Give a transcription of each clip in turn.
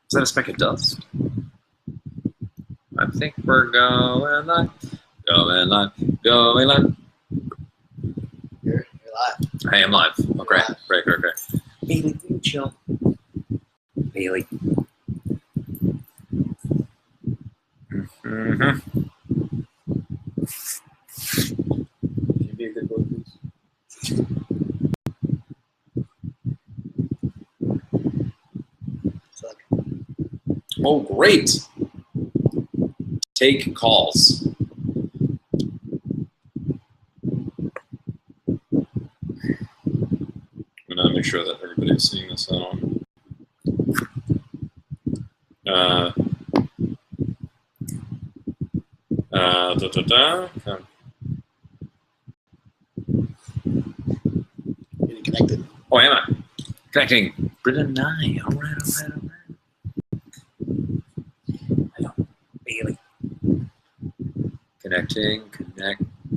Is that a speck of dust? I think we're going live. Going live. Going live. You're live. I am live. Oh, great. Live. Great. Bailey, will you chill? Bailey. Mm-hmm. Can you be a good boy, please? Oh, great. Take calls. I'm going to make sure that everybody's seeing this on. Okay. Getting connected. Oh, am I? Connecting. Britta and I. All right. Hello, Bailey. Connecting.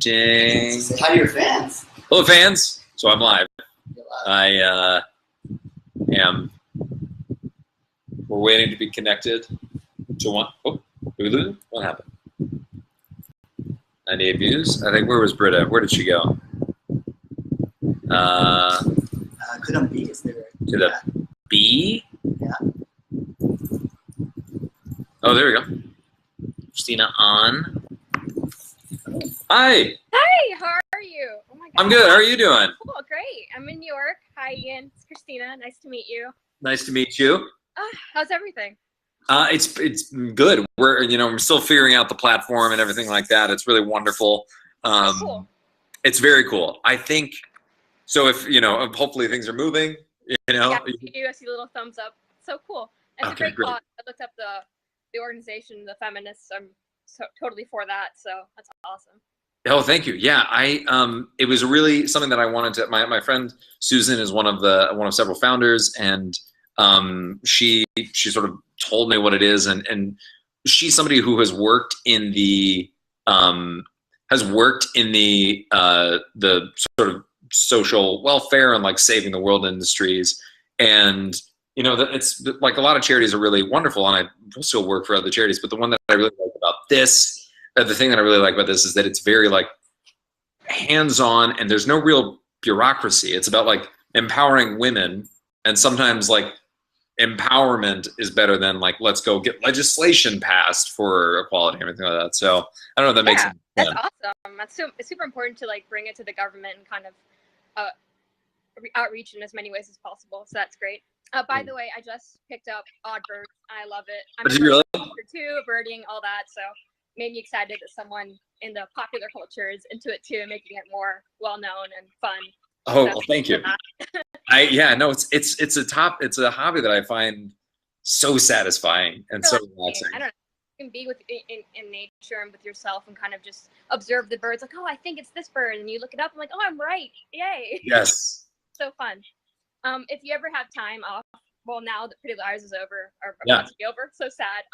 Say hi to your fans. Hello, fans. So I'm live. You're live. I am. We're waiting to be connected to one. Oh, did we lose it? What happened? 98 views. I think, where was Britta? Where did she go? Click on B. It's there. To the B? Yeah. Oh, there we go. Christina on. Hi. Hi, how are you? Oh my God. I'm good. How are you doing? Cool, great. I'm in New York. Hi, Ian. It's Christina. Nice to meet you. Nice to meet you. How's everything? It's good. We're still figuring out the platform and everything like that. It's really wonderful. Cool. It's very cool. I think so. If hopefully things are moving. Yeah, you do. I see a little thumbs up. So cool. That's Okay, a great great. cause. I looked up the organization, the feminists. I'm totally for that. So that's awesome. Oh, thank you. Yeah, it was really something that I wanted to. My friend Susan is one of several founders, and she sort of told me what it is, and she's somebody who has worked in the the sort of social welfare and like saving the world industries, and that it's like a lot of charities are really wonderful, and I will still work for other charities, but the one that I really like about this. The thing that I really like about this is that it's very like hands-on, and there's no real bureaucracy. It's about like empowering women, and sometimes like empowerment is better than like let's go get legislation passed for equality and everything like that. So I don't know if that makes sense. That's awesome. It's super important to like bring it to the government and kind of outreach in as many ways as possible. So that's great. By the way, I just picked up Odd Birds. I love it. I'm Did you really? too, birding, all that. So made me excited that someone in the popular culture is into it too, making it more well known and fun. Oh, So thank you. It's a hobby that I find so satisfying and so relaxing. I don't know. You can be in nature and with yourself and kind of just observe the birds. Like, oh, I think it's this bird, and you look it up. I'm like, oh, I'm right. Yay! Yes. So fun. If you ever have time off, well, now that Pretty Liars is over, or about to be over, so sad.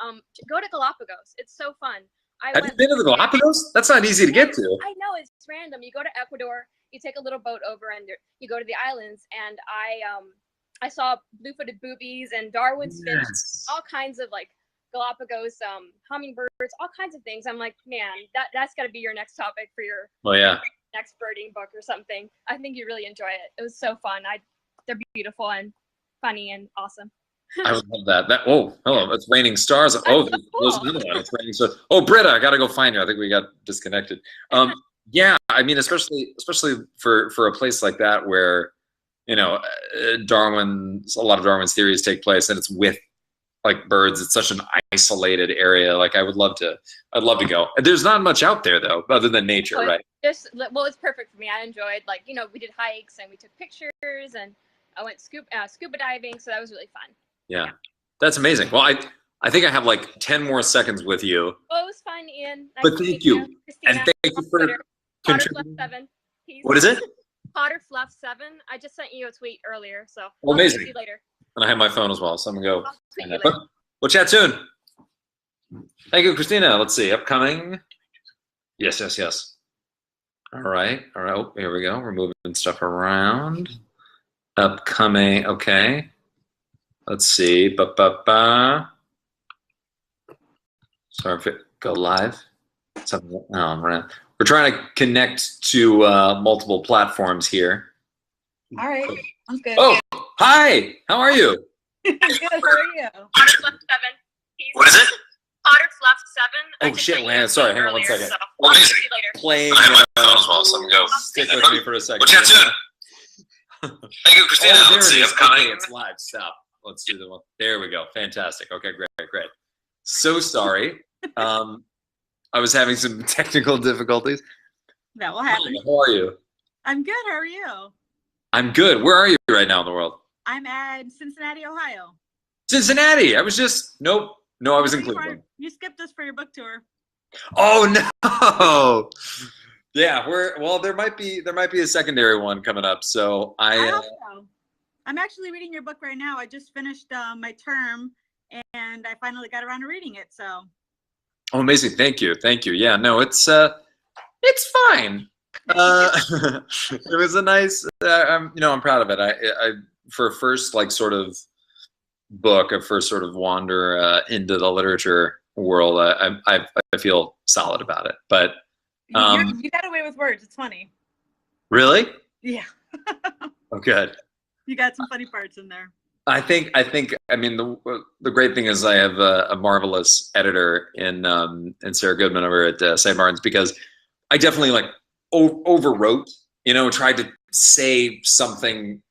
Go to Galapagos. It's so fun. Have you been to the Galapagos? That's not easy to get to. I know, it's random. You go to Ecuador, you take a little boat over, and you go to the islands. And I saw blue-footed boobies and Darwin's finch, all kinds of like Galapagos hummingbirds, all kinds of things. I'm like, man, that's got to be your next topic for your next birding book or something. I think you really enjoy it. It was so fun. They're beautiful and funny and awesome. I would love that. Oh, hello. It's raining stars. Oh, there's another one. It's raining stars. Oh, Britta, I gotta go find you. I think we got disconnected. Yeah, I mean, especially for a place like that where a lot of Darwin's theories take place, and it's with like birds. It's such an isolated area. Like I'd love to go. There's not much out there though, other than nature, right? It's perfect for me. I enjoyed we did hikes and we took pictures, and I went scuba diving, so that was really fun. Yeah, that's amazing. Well, I think I have like 10 more seconds with you. Oh, it was fun, Ian. Nice but thank you. Christina, and thank you for contributing. Potterfluff7. What is it? Potterfluff7. I just sent you a tweet earlier, so amazing. I'll see you later. And I have my phone as well, so I'm gonna go. We'll chat soon. Thank you, Christina. Let's see, upcoming. Yes. All right. Oh, here we go. We're moving stuff around. Upcoming. Okay. Let's see. Ba-ba-ba. Sorry if it go live. Something. Oh, we're trying to connect to multiple platforms here. All right. Sounds good. Oh, hi. How are you? Good. How are you? Potter's left 7. What is it? Potter's left 7. Oh shit! Sorry, hang on one second. I'll see you later. Playing. Stick with me for a second. Bidchat soon. Thank you, Christina. Oh, there Let's it see. is. I'm coming. Okay, it's live. Stop. Let's do the one. There we go. Fantastic. Okay, great. So sorry. I was having some technical difficulties. That will happen. Hi, how are you? I'm good. How are you? I'm good. Where are you right now in the world? I'm at Cincinnati, Ohio. Cincinnati. I was just nope. No, I was in You Cleveland. You skipped us for your book tour. Oh no. Yeah, there might be a secondary one coming up. So I hope so. I'm actually reading your book right now. I just finished my term, and I finally got around to reading it. So. Oh, amazing! Thank you. Yeah, no, it's fine. It was a nice. I'm proud of it. I for a first sort of book, a first sort of wander into the literature world. I feel solid about it. But You got away with words. It's funny. really? Yeah. Oh, good. You got some funny parts in there. I think. I mean, the great thing is I have a marvelous editor in Sarah Goodman over at St. Martin's, because I definitely overwrote. Tried to say something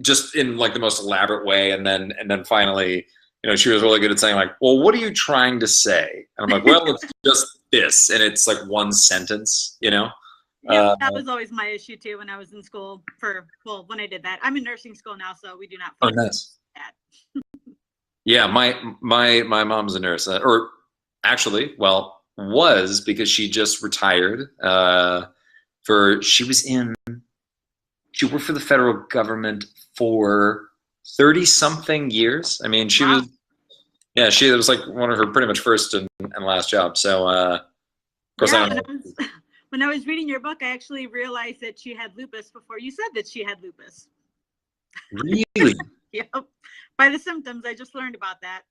just in the most elaborate way, and then finally, she was really good at saying well, what are you trying to say? And I'm like, well, it's just this, and it's one sentence. Yeah, that was always my issue too when I was in school. When I did that, I'm in nursing school now, so we do not. Oh, nice. Yeah, my mom's a nurse, or actually, was, because she just retired. She worked for the federal government for 30-something years. I mean, she was. Yeah, it was one of her pretty much first and last jobs. So, of course, I don't know. When I was reading your book, I actually realized that she had lupus before you said that she had lupus. Really? Yep. By the symptoms, I just learned about that.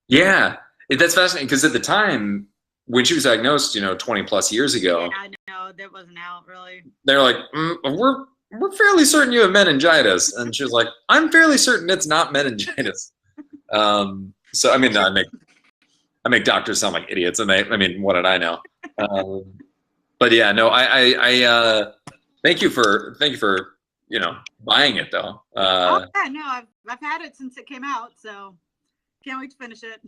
Yeah, that's fascinating, because at the time when she was diagnosed, 20 plus years ago. Yeah, I know that wasn't out really. They're like, we're fairly certain you have meningitis, and she was like, I'm fairly certain it's not meningitis. So I mean, I make doctors sound like idiots, and what did I know? But yeah, no, I thank you for buying it though. Yeah, no, I've had it since it came out, so can't wait to finish it.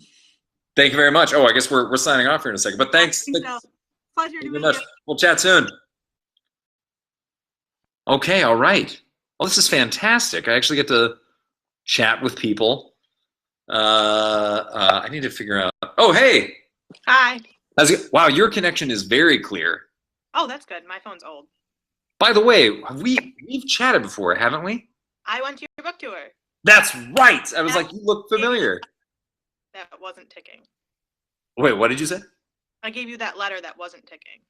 Thank you very much. Oh, I guess we're signing off here in a second, but thanks. So. Pleasure to meet you. We'll chat soon. Okay, all right. Well, this is fantastic. I actually get to chat with people. I need to figure out. Oh, hey. Hi. How's it? Wow, your connection is very clear. Oh, that's good. My phone's old. By the way, we've chatted before, haven't we? I went to your book tour. That's right. I was like, you look familiar. That wasn't ticking. Wait, what did you say? I gave you that letter that wasn't ticking.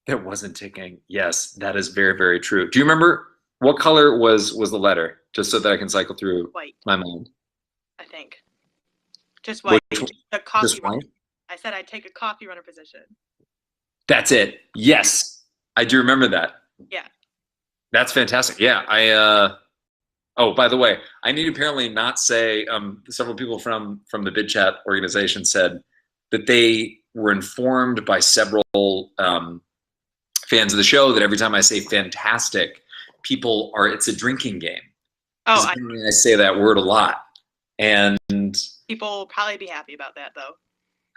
That wasn't ticking. Yes, that is very, very true. Do you remember what color was the letter? Just so that I can cycle through White. My mind. I think. Just white. The coffee Just runner. white? I said I'd take a coffee runner position. That's it. Yes, I do remember that. Yeah. That's fantastic. Yeah, oh, by the way, I need to apparently not say. Several people from the Bidchat organization said that they were informed by several fans of the show that every time I say "fantastic," it's a drinking game. Oh, I say that word a lot, and people will probably be happy about that, though.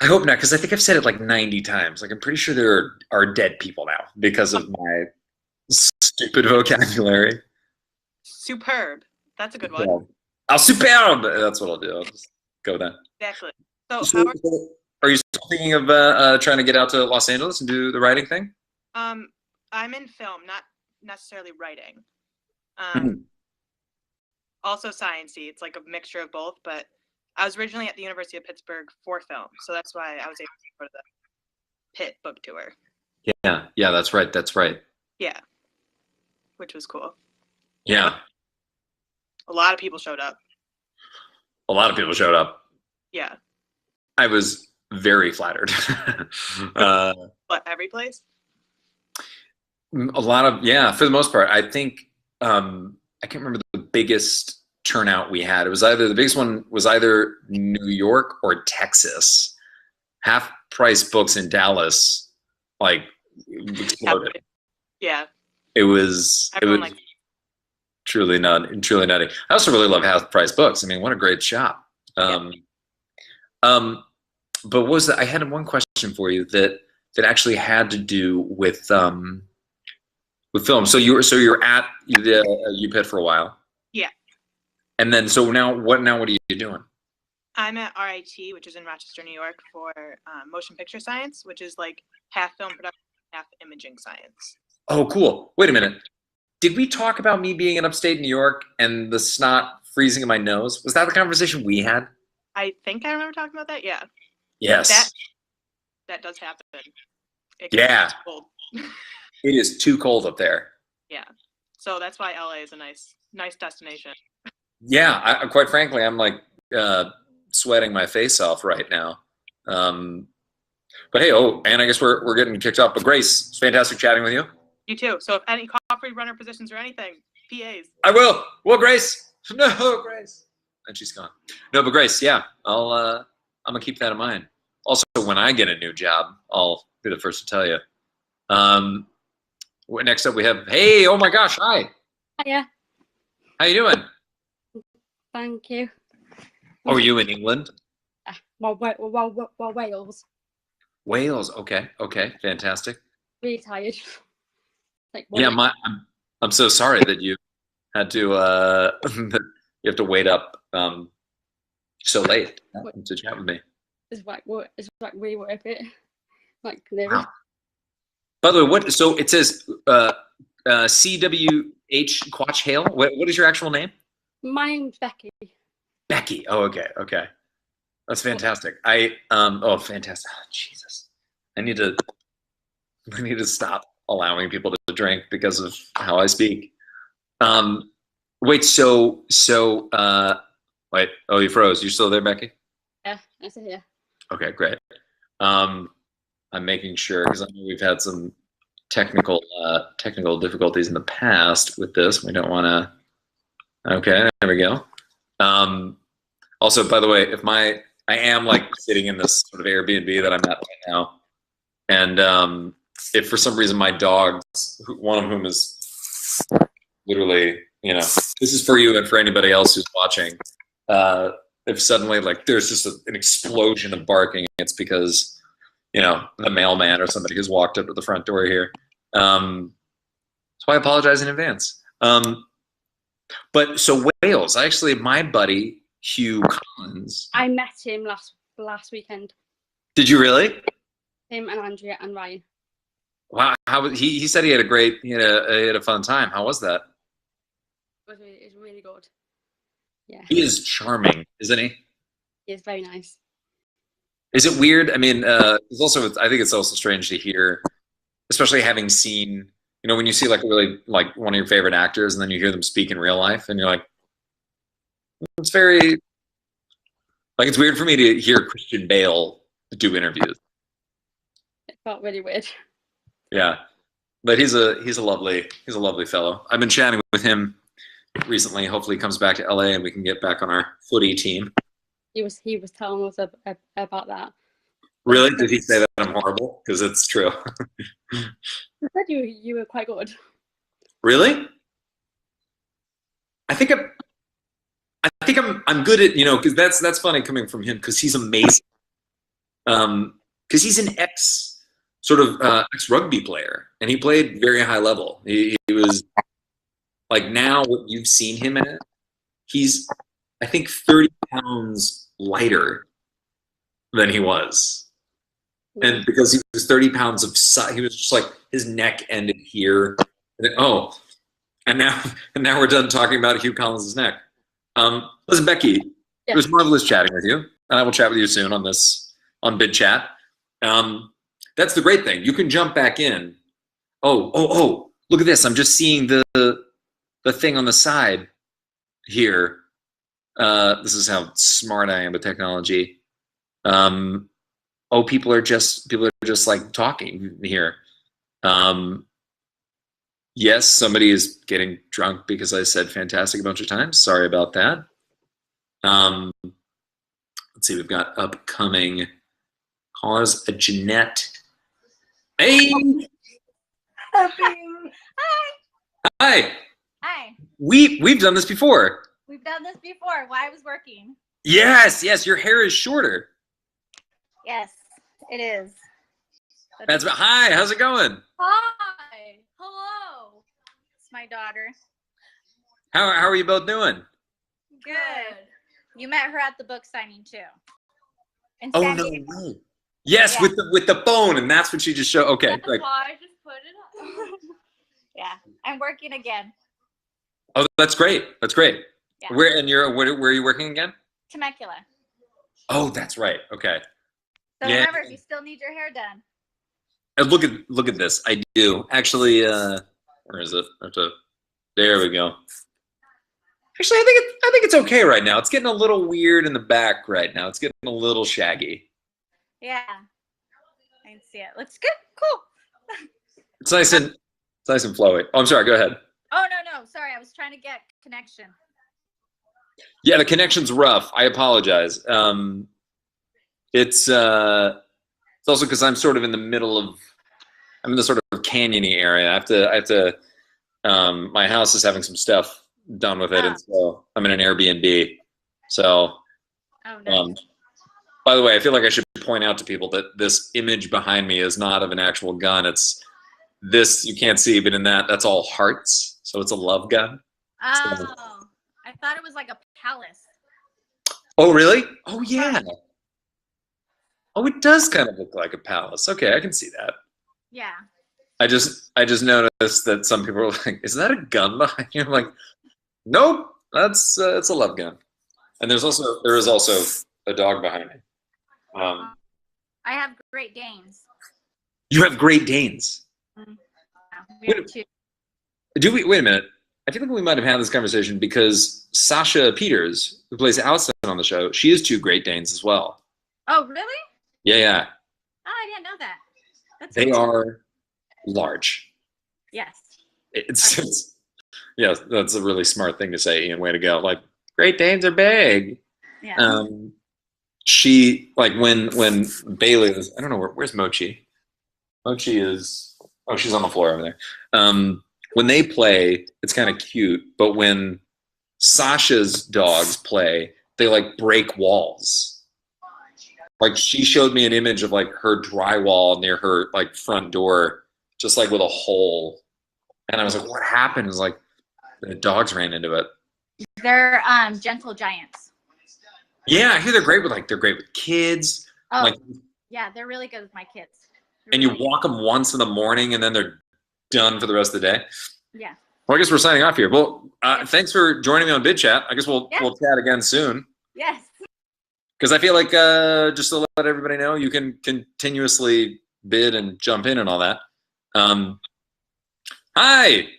I hope not, because I think I've said it 90 times. I'm pretty sure there are dead people now because of my stupid vocabulary. Superb. That's a good one. Yeah. Oh, superb! That's what I'll do. I'll just go with that. Exactly. So, are you still thinking of trying to get out to Los Angeles and do the writing thing? I'm in film, not necessarily writing. Also sciencey. It's like a mixture of both, but I was originally at the University of Pittsburgh for film, so that's why I was able to go to the Pitt book tour. Yeah, that's right. Yeah, which was cool. Yeah. A lot of people showed up. A lot of people showed up. Yeah. I was very flattered. But every place? A lot of, yeah, for the most part. I think I can't remember the biggest turnout we had. It was either the biggest one was either New York or Texas. Half price books in Dallas, like exploded. Yeah. It was Everyone like truly truly nutty. I also really love half price books. I mean, what a great shop. But what was that? I had one question for you that actually had to do with film. So you're at the UPenn for a while. Yeah. And then now what are you doing? I'm at RIT, which is in Rochester, New York, for motion picture science, which is like half film production, half imaging science. Oh, cool. Wait a minute. Did we talk about me being in upstate New York and the snot freezing in my nose? Was that the conversation we had? I think I remember talking about that. Yeah. Yes. That does happen. Yeah. Cold. It is too cold up there. Yeah. So that's why LA is a nice destination. Yeah. Quite frankly, I'm like sweating my face off right now. But hey, and I guess we're getting kicked off. But Grace, it's fantastic chatting with you. You too. So if any coffee runner positions or anything, PAs. I will. Well, Grace. No, Grace. And she's gone. No, but Grace, yeah, I'm gonna keep that in mind. Also, when I get a new job, I'll be the first to tell you. Next up, we have. Hey, oh my gosh, hi. Hiya. How you doing? Thank you. Oh, are you in England? Well, Wales. Wales. Okay. Fantastic. Really tired. Yeah, I'm so sorry that you had to that you have to wait up so late to chat with me. It's like really worth it. Like really. Wow. By the way, so it says CWH Quatch Hale. What is your actual name? My name's Becky. Becky. Oh, okay. That's fantastic. Fantastic. Oh, Jesus. I need to stop allowing people to drink because of how I speak. Wait, wait, oh, you froze. You still there, Becky? Yeah, I'm still here. Okay, great. I'm making sure because I know we've had some technical difficulties in the past with this. We don't want to. Okay, there we go. Also, by the way, I am like sitting in this sort of Airbnb that I'm at right now, and if for some reason my dogs, one of whom is literally, this is for you and for anybody else who's watching. If suddenly like there's just an explosion of barking, it's because the mailman or somebody who's walked up to the front door here. So I apologize in advance. But so Wales, actually, my buddy Hugh Collins. I met him last weekend. Did you really? Him and Andrea and Ryan. Wow, he said he had he had a fun time. How was that? It was really good. Yeah. He is charming, isn't he? He is very nice. Is it weird? I mean, I think it's also strange to hear, especially having seen, when you see like really like one of your favorite actors and then you hear them speak in real life and you're like, it's very, like, it's weird for me to hear Christian Bale do interviews. It felt really weird. Yeah, but he's a lovely fellow. I've been chatting with him recently. Hopefully he comes back to LA and we can get back on our footy team. He was telling us about that. Really? Did he say that I'm horrible? Because it's true. I said you were quite good. Really? I think I'm good at, because that's funny coming from him because he's amazing. Because he's an ex rugby player and he played very high level. He was like, now what you've seen him at, he's I think 30 pounds lighter than he was. And because he was 30 pounds of size, he was just like, his neck ended here. And now we're done talking about Hugh Collins' neck. Listen, Becky, It was marvelous chatting with you. And I will chat with you soon on Bidchat. That's the great thing. You can jump back in. Oh, look at this. I'm just seeing the thing on the side here. This is how smart I am with technology. People are just like talking here. Yes, somebody is getting drunk because I said fantastic a bunch of times. Sorry about that. Let's see, we've got upcoming callers. Jeanette. Hey. Hi. Hi. We've done this before. We've done this before while I was working. Yes. Your hair is shorter. Yes, it is. Hi. How's it going? Hi. Hello. It's my daughter. How are you both doing? Good. You met her at the book signing too. In Oh San no Diego. way. Yes, Yeah. with the phone, and that's what she just showed. Okay, That's like, why I just put it up. Yeah, I'm working again. oh, that's great. That's great. Yeah. Where are you working again? Temecula. Oh, that's right. Okay. So Yeah. remember, if you still need your hair done. And look at this. I do actually. Where is it? There we go. Actually, I think it's okay right now. It's getting a little weird in the back right now. It's getting a little shaggy. Yeah. I can see it. Looks good. Cool. It's nice and flowy. Oh, I'm sorry. Go ahead. Oh, no. Sorry. I was trying to get connection. Yeah, the connection's rough. I apologize. It's also because I'm sort of in the middle of. I'm in the sort of canyony area. I have to. My house is having some stuff done with it, and so I'm in an Airbnb. So, Oh, no. by the way, I feel like I should point out to people that this image behind me is not of an actual gun. It's this you can't see, but in that's all hearts. So it's a love gun. Oh, I thought it was like a palace. Oh, really? Oh, yeah. Oh, it does kind of look like a palace. Okay, I can see that. Yeah. I just noticed that some people are like, "Is that a gun behind you?" I'm like, "Nope, it's a love gun." And there is also a dog behind me. I have Great Danes. You have Great Danes. Yeah, we have two. Do we? Wait a minute. I feel like we might have had this conversation because Sasha Peters, who plays Allison on the show, she has two Great Danes as well. Oh, really? Yeah. Oh, I didn't know that. They are large. Yes. It's yeah, that's a really smart thing to say, Ian. Way to go. Like, Great Danes are big. Yeah. She like when Bailey was, I don't know where's Mochi. Mochi is she's on the floor over there. When they play, it's kind of cute, but when Sasha's dogs play, they like break walls. Like she showed me an image of like her drywall near her like front door, just like with a hole. And I was like, what happened? It was like the dogs ran into it. They're gentle giants. Yeah, I hear they're great with kids. Oh, like, yeah, they're really good with my kids. And you walk them once in the morning and then they're done for the rest of the day. Yeah. Well, I guess we're signing off here. Well, thanks for joining me on Bidchat. I guess we'll chat again soon. Yes. Because I feel like just to let everybody know, you can continuously bid and jump in and all that. Hi.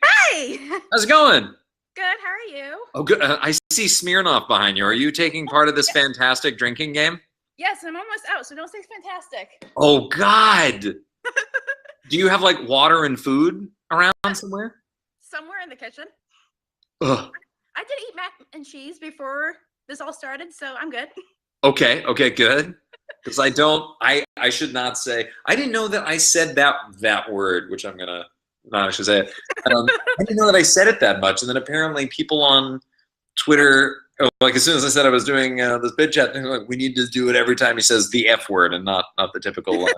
Hi. How's it going? Good. How are you? Oh, good. I see Smirnoff behind you. Are you taking part of this fantastic drinking game? Yes, I'm almost out, so don't say it's fantastic. Oh, God. Do you have like water and food around somewhere? Somewhere in the kitchen. Ugh. I did eat mac and cheese before this all started, so I'm good. Okay, good. Because I should not say, I didn't know that I said that word, which I'm gonna, I should say it. I didn't know that I said it that much, and then apparently people on Twitter, like as soon as I said I was doing this bid chat, they're like, we need to do it every time he says the F word and not the typical one.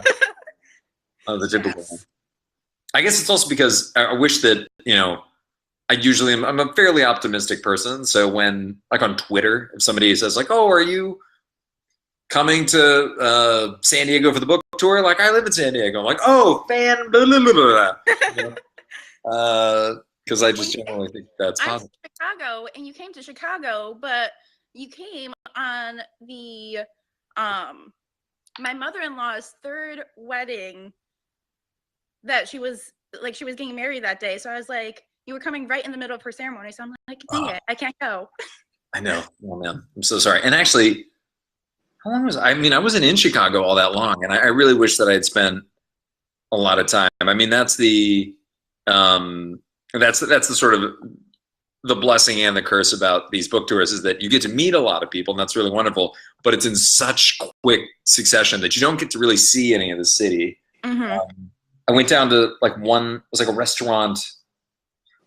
I guess it's also because I wish that, I'm a fairly optimistic person. So when, like on Twitter, if somebody says like, oh, are you coming to San Diego for the book tour? Like, I live in San Diego. I'm like, oh, fan, blah, blah, blah, blah. Because I just generally think that's possible. I'm from Chicago, and you came to Chicago, but you came on the my mother-in-law's third wedding that she was getting married that day. So I was like, you were coming right in the middle of her ceremony. So I'm like, dang it, I can't go. I know. Oh man, I'm so sorry. And actually, how long was I mean, I wasn't in Chicago all that long, and I really wish that I had spent a lot of time. I mean, that's the sort of the blessing and the curse about these book tours is that you get to meet a lot of people, and that's really wonderful. But it's in such quick succession that you don't get to really see any of the city. I went down to like it was like a restaurant,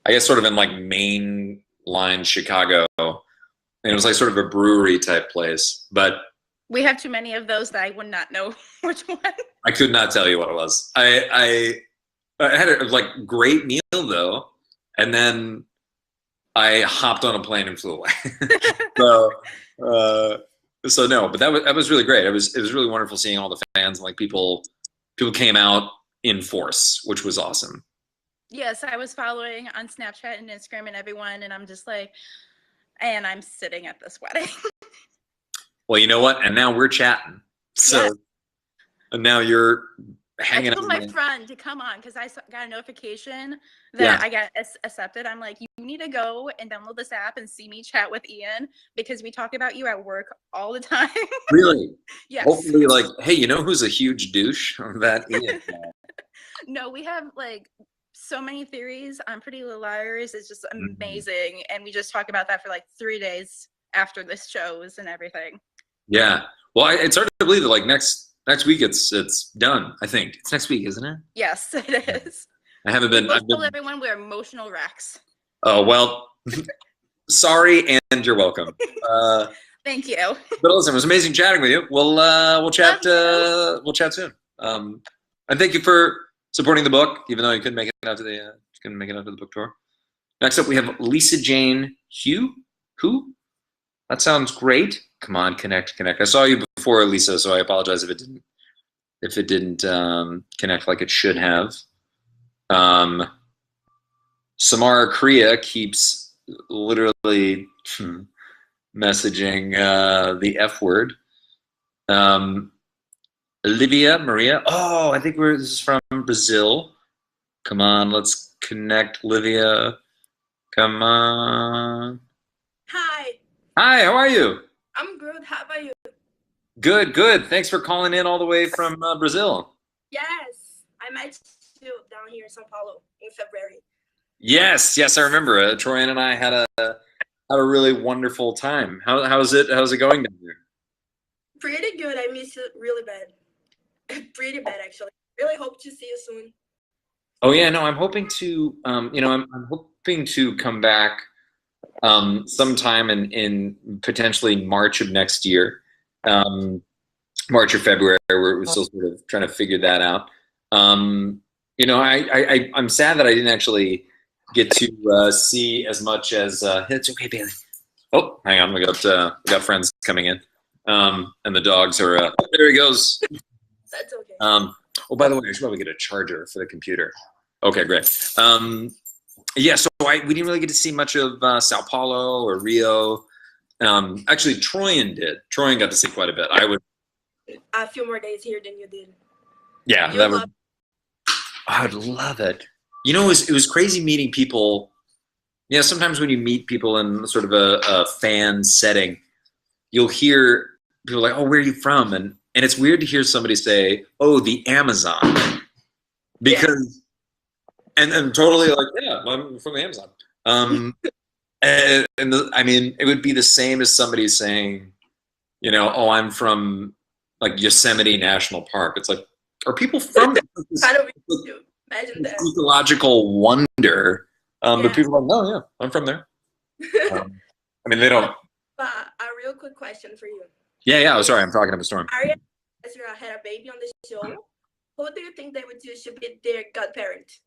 I guess, sort of in like main line Chicago, and it was like sort of a brewery type place, but We have too many of those that I would not know which one. I could not tell you what it was. I had a like great meal though, and then I hopped on a plane and flew away. so so no, but that was really great. It was really wonderful seeing all the fans and like people came out in force, which was awesome. Yes, I was following on Snapchat and Instagram and everyone, and I'm just like, and I'm sitting at this wedding. Well, you know what? And now we're chatting. So Yes. and now you're I hanging told out. my friend to come on because got a notification that I got accepted. I'm like, you need to go and download this app and see me chat with Ian because we talk about you at work all the time. Really? Yes. Hopefully, like, hey, you know who's a huge douche? That Ian. No, we have like so many theories on Pretty Little Liars. It's just amazing. And we just talk about that for like 3 days after the shows and everything. Yeah. Well, it's hard to believe that like next week it's done. I think it's next week, isn't it? Yes, it is. I haven't been. We'll tell everyone we're emotional wrecks. Oh well. Sorry, and you're welcome. Thank you. But listen, it was amazing chatting with you. We'll chat. We'll chat soon. And thank you for supporting the book, even though you couldn't make it out to the book tour. Next up, we have Lisa Jane Hugh. Who? That sounds great. Come on, connect. I saw you before, Lisa, so I apologize if it didn't connect like it should have. Samara Kriya keeps literally messaging the F word. Olivia Maria. Oh, I think this is from Brazil. Come on, let's connect, Olivia. Come on. Hi. Hi, how are you? I'm good. How about you? Good. Thanks for calling in all the way from Brazil. Yes. I met you down here in São Paulo in February. Yes, I remember. Troy and I had a really wonderful time. How's it going down here? Pretty good. I miss it really bad. Pretty bad, actually. Really hope to see you soon. Oh yeah, no, I'm hoping to. I'm hoping to come back sometime in potentially March of next year, March or February. We're still sort of trying to figure that out. I'm sad that I didn't actually get to see as much as. It's okay, Bailey. Oh, hang on, we got friends coming in, and the dogs are. There he goes. That's okay. Oh, by the way, I should probably get a charger for the computer. Okay, great. Yeah, so we didn't really get to see much of Sao Paulo or Rio. Actually, Troyan did. Troyan got to see quite a bit. I would. A few more days here than you did. Yeah, I would love it. You know, it was crazy meeting people. Yeah, sometimes when you meet people in sort of a fan setting, you'll hear people like, "Oh, where are you from?" And it's weird to hear somebody say, "Oh, the Amazon," because. And totally like, yeah, I'm from the Amazon. I mean, it would be the same as somebody saying, oh, I'm from like Yosemite National Park. It's like, are people from Imagine that. ecological wonder? But people are like, no, yeah, I'm from there. I mean, they don't. But a real quick question for you. Yeah. Oh, sorry, I'm talking up a storm. Aria had a baby on the show. Who do you think they would do should be their godparent?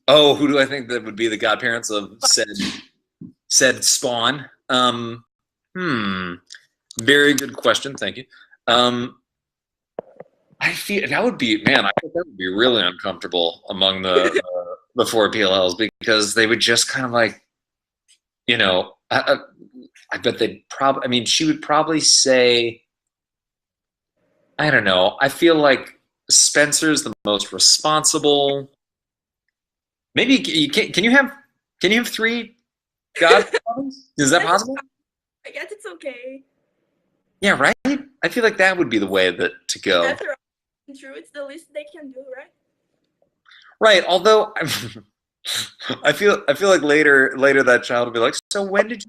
Oh, who do I think that would be the godparents of said spawn? Very good question. Thank you. I feel that would be, man, I think that would be really uncomfortable among the 4 PLLs because they would just kind of like, I bet they'd probably, I mean, she would probably say, I don't know. I feel like Spencer's the most responsible. Maybe can you have 3 godfathers? Is that possible? I guess it's okay. Yeah, right? I feel like that would be the way to go. After all, true, it's the least they can do, right? Right. Although I feel like later that child will be like, so when did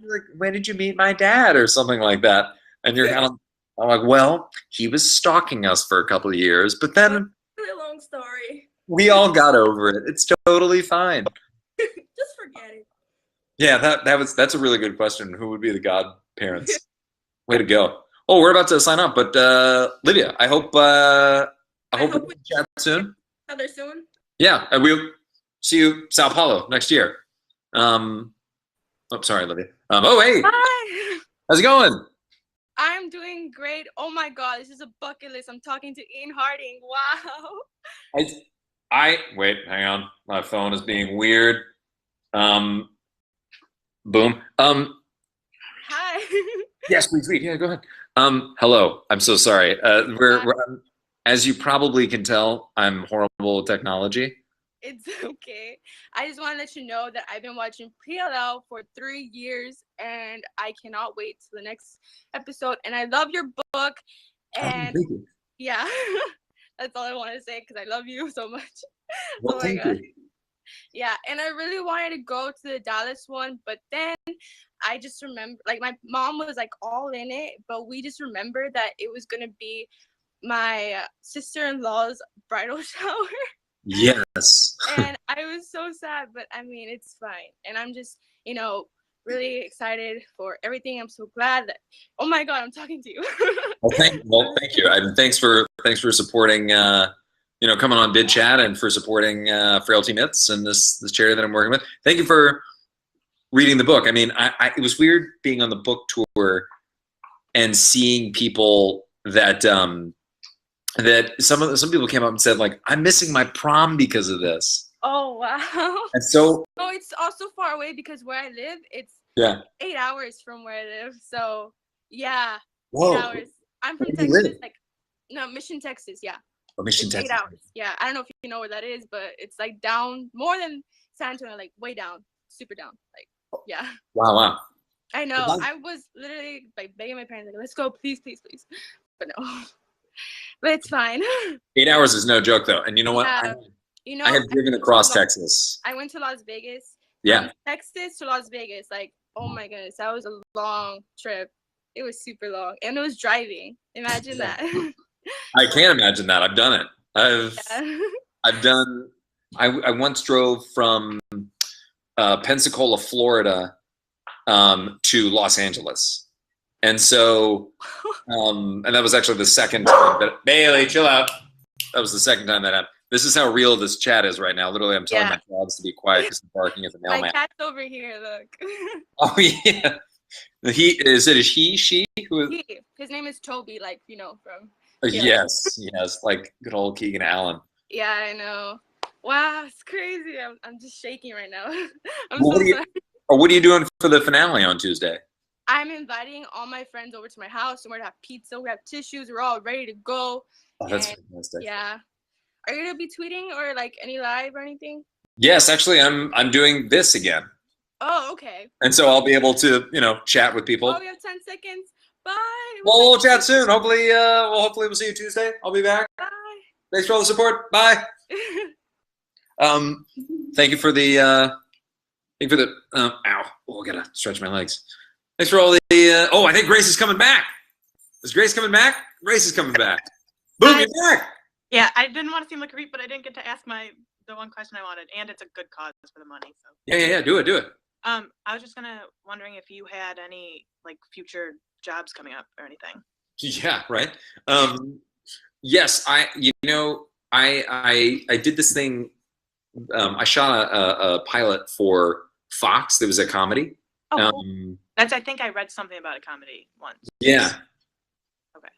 you meet my dad or something like that? And you're kind of I'm like, well, he was stalking us for a couple of years, but then Really long story. we all got over it. It's totally fine. Just forget it. Yeah, that's a really good question. Who would be the godparents? Way to go. Oh, we're about to sign up, but Lydia, I hope we chat soon. Other soon. Yeah, and we'll see you Sao Paulo next year. Oh, sorry, Lydia. Oh, hey, Hi. how's it going? I'm doing great. Oh my God, this is a bucket list. I'm talking to Ian Harding. Wow. I wait, hang on. My phone is being weird. Boom. Hi. Yes, please read. Yeah, go ahead. Hello. I'm so sorry. We're as you probably can tell, I'm horrible with technology. It's okay. I just want to let you know that I've been watching PLL for 3 years and I cannot wait till the next episode. And I love your book. And Thank you. yeah, that's all I want to say because I love you so much. Well, Oh my thank God. you. Yeah, and I really wanted to go to the Dallas one, but then I just remember, like, my mom was like all in it, but we just remembered that it was gonna be my sister-in-law's bridal shower, Yes. and I was so sad, but I mean, it's fine, and I'm just, really excited for everything. I'm so glad that, oh my God, I'm talking to you. Well, thank you. And thanks for supporting. Coming on Bidchat and for supporting Frailty Myths and this charity that I'm working with. Thank you for reading the book. I mean, it was weird being on the book tour and seeing people that that some people came up and said like, I'm missing my prom because of this. Oh wow. And so Oh, it's also far away because where I live, it's 8 hours from where I live. So yeah, Whoa. 8 hours. I'm from Where do you Texas, live? Mission, Texas. Yeah. Mission, it's Texas. 8 hours. Yeah, I don't know if you know where that is, but it's like down more than San Antonio, like way down, super down. Like, yeah. Wow. I know. I was literally like begging my parents, like, let's go, please, please, please. But no. But it's fine. 8 hours is no joke, though. And you know what? Yeah. I have driven across Texas. I went to Las Vegas. Yeah. From Texas to Las Vegas. Like, oh my goodness, that was a long trip. It was super long, and it was driving. Imagine that. I can't imagine that. I've done it. I once drove from Pensacola, Florida, to Los Angeles, and so, and that was actually the second time. But Bailey, chill out. That was the second time that happened. This is how real this chat is right now. Literally, I'm telling my dogs to be quiet because they're barking at the mailman. My cat's over here. Look. Oh yeah. Is it a he, she? He. His name is Toby, like, from. Yes, like good old Keegan Allen. Yeah, I know. Wow, it's crazy. I'm just shaking right now. What are you doing for the finale on Tuesday? I'm inviting all my friends over to my house, and we're gonna have pizza. We have tissues. We're all ready to go. Oh, that's fantastic. Yeah. Are you gonna be tweeting or like any live or anything? Yes, actually, I'm doing this again. Oh, okay. And so I'll be able to, chat with people. Oh, we have 10 seconds. Bye. Well, we'll chat soon. Hopefully, we'll see you Tuesday. I'll be back. Bye. Thanks for all the support. Bye. Thank you for the ow. Oh, I gotta stretch my legs. Thanks for all the I think Grace is coming back. Is Grace coming back? Grace is coming back. Boom, you're back. Yeah, I didn't want to seem like a creep, but I didn't get to ask the one question I wanted, and it's a good cause for the money. So Yeah. Do it. I was just wondering if you had any like future jobs coming up or anything. Yeah, right. Yes, I did this thing. I shot a pilot for Fox. There was a comedy. Oh, cool. I think I read something about a comedy once. Yeah. Okay.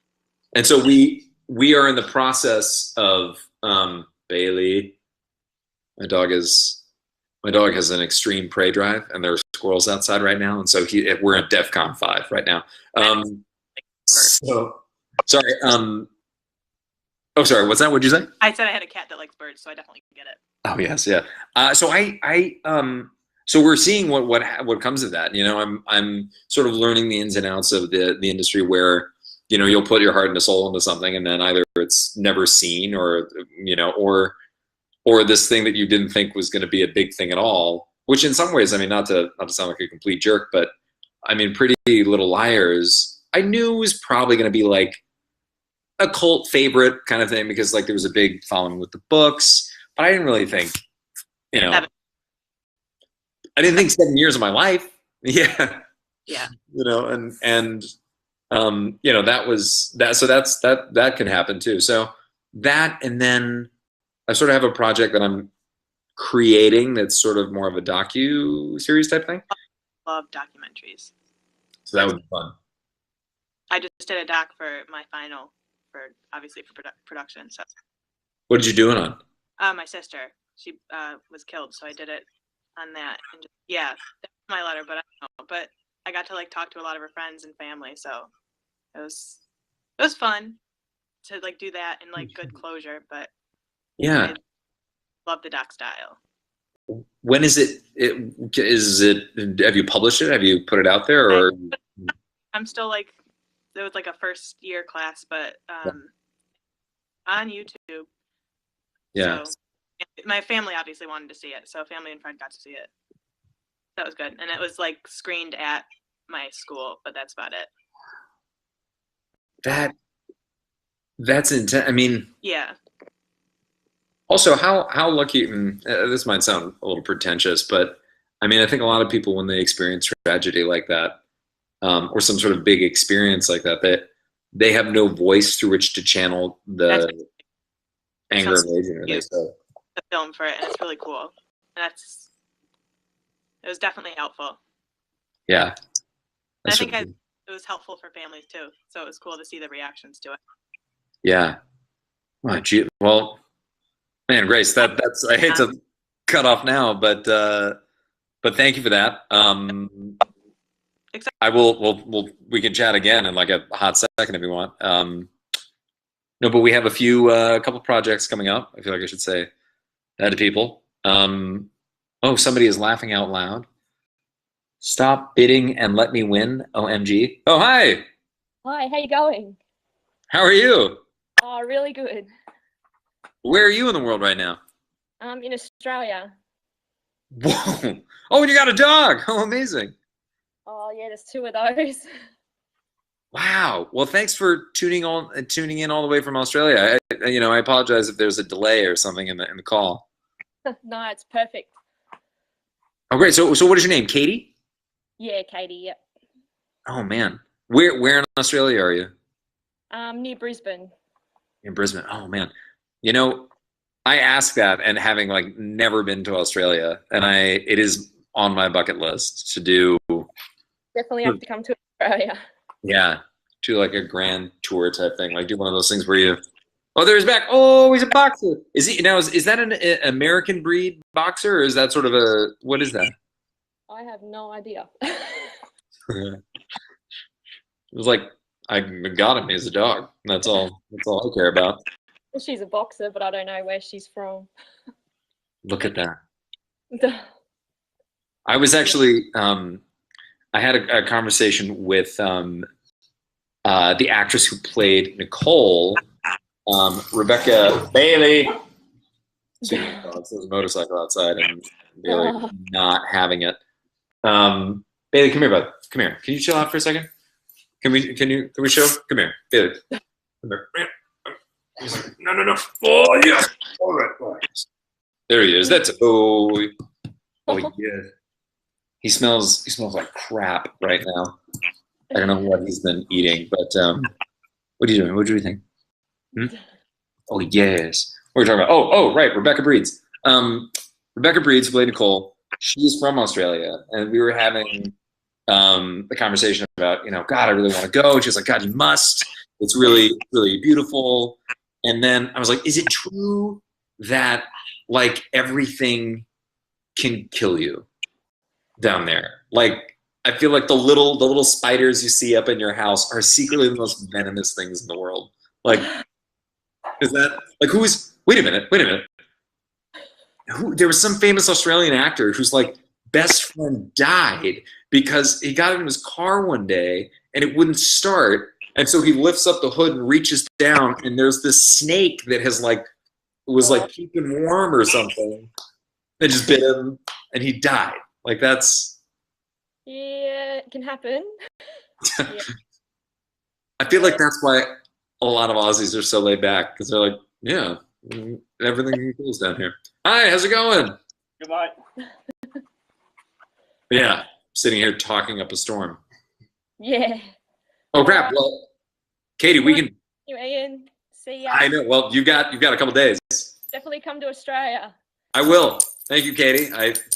And so we are in the process of Bailey. My dog has an extreme prey drive, and there are squirrels outside right now, and so we're at DEFCON 5 right now. So sorry. Oh, sorry. What's that? What'd you say? I said I had a cat that likes birds, so I definitely get it. Oh yes, yeah. So So we're seeing what comes of that. You know, I'm sort of learning the ins and outs of the industry where, you know, you'll put your heart and soul into something, and then either it's never seen, or you know, or this thing that you didn't think was going to be a big thing at all. Which in some ways, I mean, not to sound like a complete jerk, but I mean, Pretty Little Liars, I knew was probably going to be like a cult favorite kind of thing, because like there was a big following with the books, but I didn't really think, you know, I didn't think 7 years of my life. Yeah. Yeah. You know, and you know, that was that. So that can happen too. So that, and then I sort of have a project that I'm creating that's sort of more of a docu-series type thing. Love documentaries. So that would be fun. I just did a doc for my final, for obviously for production. So What did you do it on? my sister, she was killed, so I did it on that. And just, yeah, that's my letter, but I don't know. But I got to like talk to a lot of her friends and family, so it was fun to like do that in like good closure. But Yeah. I love the doc style. When is it? Have you published it? Have you put it out there, or? I'm still like, it was like a first year class, but on YouTube. Yeah. So my family obviously wanted to see it, so family and friend got to see it. That was good, and it was like screened at my school, but that's about it. That's intense. I mean, yeah. Also, how lucky, and this might sound a little pretentious, but I mean, I think a lot of people, when they experience tragedy like that, or some sort of big experience like that, they have no voice through which to channel the anger and rage in it. So the film for it, and it's really cool. And it was definitely helpful. Yeah. And I think it was helpful for families too. So it was cool to see the reactions to it. Yeah. Well, man, Grace, that's I hate to cut off now, but thank you for that. I will we can chat again in like a hot second if you want. No, but we have a couple projects coming up. I feel like I should say that to people. Oh, somebody is laughing out loud. Stop bidding and let me win. OMG. Oh, hi. Hi, how you going? How are you? Oh, really good. Where are you in the world right now? In Australia. Whoa. Oh, and you got a dog. Oh, amazing. Oh, yeah, there's 2 of those. Wow. Well, thanks for tuning in all the way from Australia. I apologize if there's a delay or something in the call. No, it's perfect. Oh, great. So what is your name? Katie? Yeah, Katie, yep. Oh, man. Where in Australia are you? Near Brisbane. In Brisbane. Oh, man. You know, I ask that, and having like never been to Australia, and it is on my bucket list to do. Definitely have to come to Australia. Yeah, do like a grand tour type thing. Like do one of those things where you, oh, there's back. Oh, he's a boxer. Is he now? Is that an American breed boxer, or is that sort of what is that? I have no idea. It was like I got him. He's a dog. That's all. That's all I care about. She's a boxer, but I don't know where she's from. Look at that. I was actually. I had a conversation with the actress who played Nicole, Rebecca Bailey. There's a motorcycle outside, and Bailey not having it. Bailey, come here, bud. Come here. Can you chill out for a second? Can we show? Come here, Bailey. Come here. No. Oh yeah. All right. There he is. That's oh yeah. He smells like crap right now. I don't know what he's been eating, but what are you doing? What do you think? Oh yes. What are we talking about? Oh right, Rebecca Breeds. Rebecca Breeds played Nicole. She's from Australia, and we were having the conversation about, God, I really want to go. And she was like, God, you must. It's really, really beautiful. And then I was like, is it true that like everything can kill you down there? Like, I feel like the little spiders you see up in your house are secretly the most venomous things in the world. Like, is that like wait a minute. There was some famous Australian actor who's like best friend died because he got in his car one day and it wouldn't start. And so he lifts up the hood and reaches down, and there's this snake that was keeping warm or something. It just bit him, and he died. Like that's. Yeah, it can happen. Yeah. I feel like that's why a lot of Aussies are so laid back, because they're like, yeah, everything goes down here. Hi, how's it going? Goodbye. Yeah, sitting here talking up a storm. Yeah. Oh crap! Well, Katie, we can. You Ian, see ya. I know. Well, you've got a couple days. Definitely come to Australia. I will. Thank you, Katie.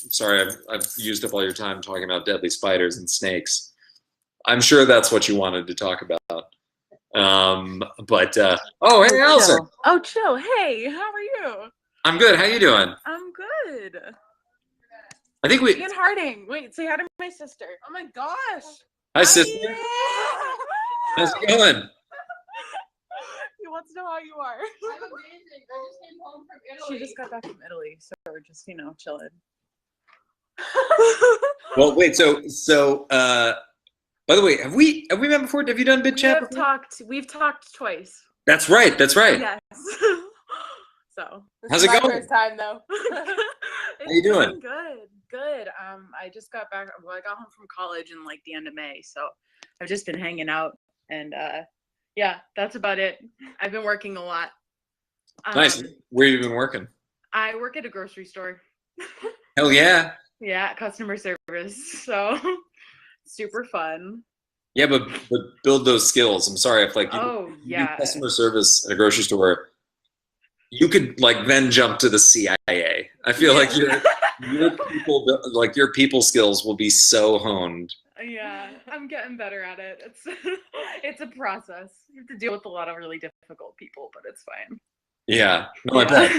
Sorry, I've used up all your time talking about deadly spiders and snakes. I'm sure that's what you wanted to talk about. Oh, hey, Elsa. Oh, chill. Hey, how are you? I'm good. How you doing? I'm good. I think we. Ian Harding. Wait, say hi to my sister. Oh my gosh. Hi, sister. How's it going? He wants to know how you are. I'm amazing. I just came home from Italy. She just got back from Italy, so we're just, chilling. Well, wait. So, by the way, have we met before? Have you done Bidchat before? We've talked twice. That's right. Yes. So. How's it going? First time though. How you doing? Good. I just got back. Well, I got home from college in like the end of May, so I've just been hanging out, and yeah, that's about it. I've been working a lot. Nice. Where have you been working? I work at a grocery store. Hell yeah. Yeah, customer service. So super fun. Yeah, but build those skills. I'm sorry if you do customer service at a grocery store, you could then jump to the CIA. I feel like your people skills will be so honed. Yeah, I'm getting better at it. It's a process. You have to deal with a lot of really difficult people, but it's fine. Yeah, no, I bet.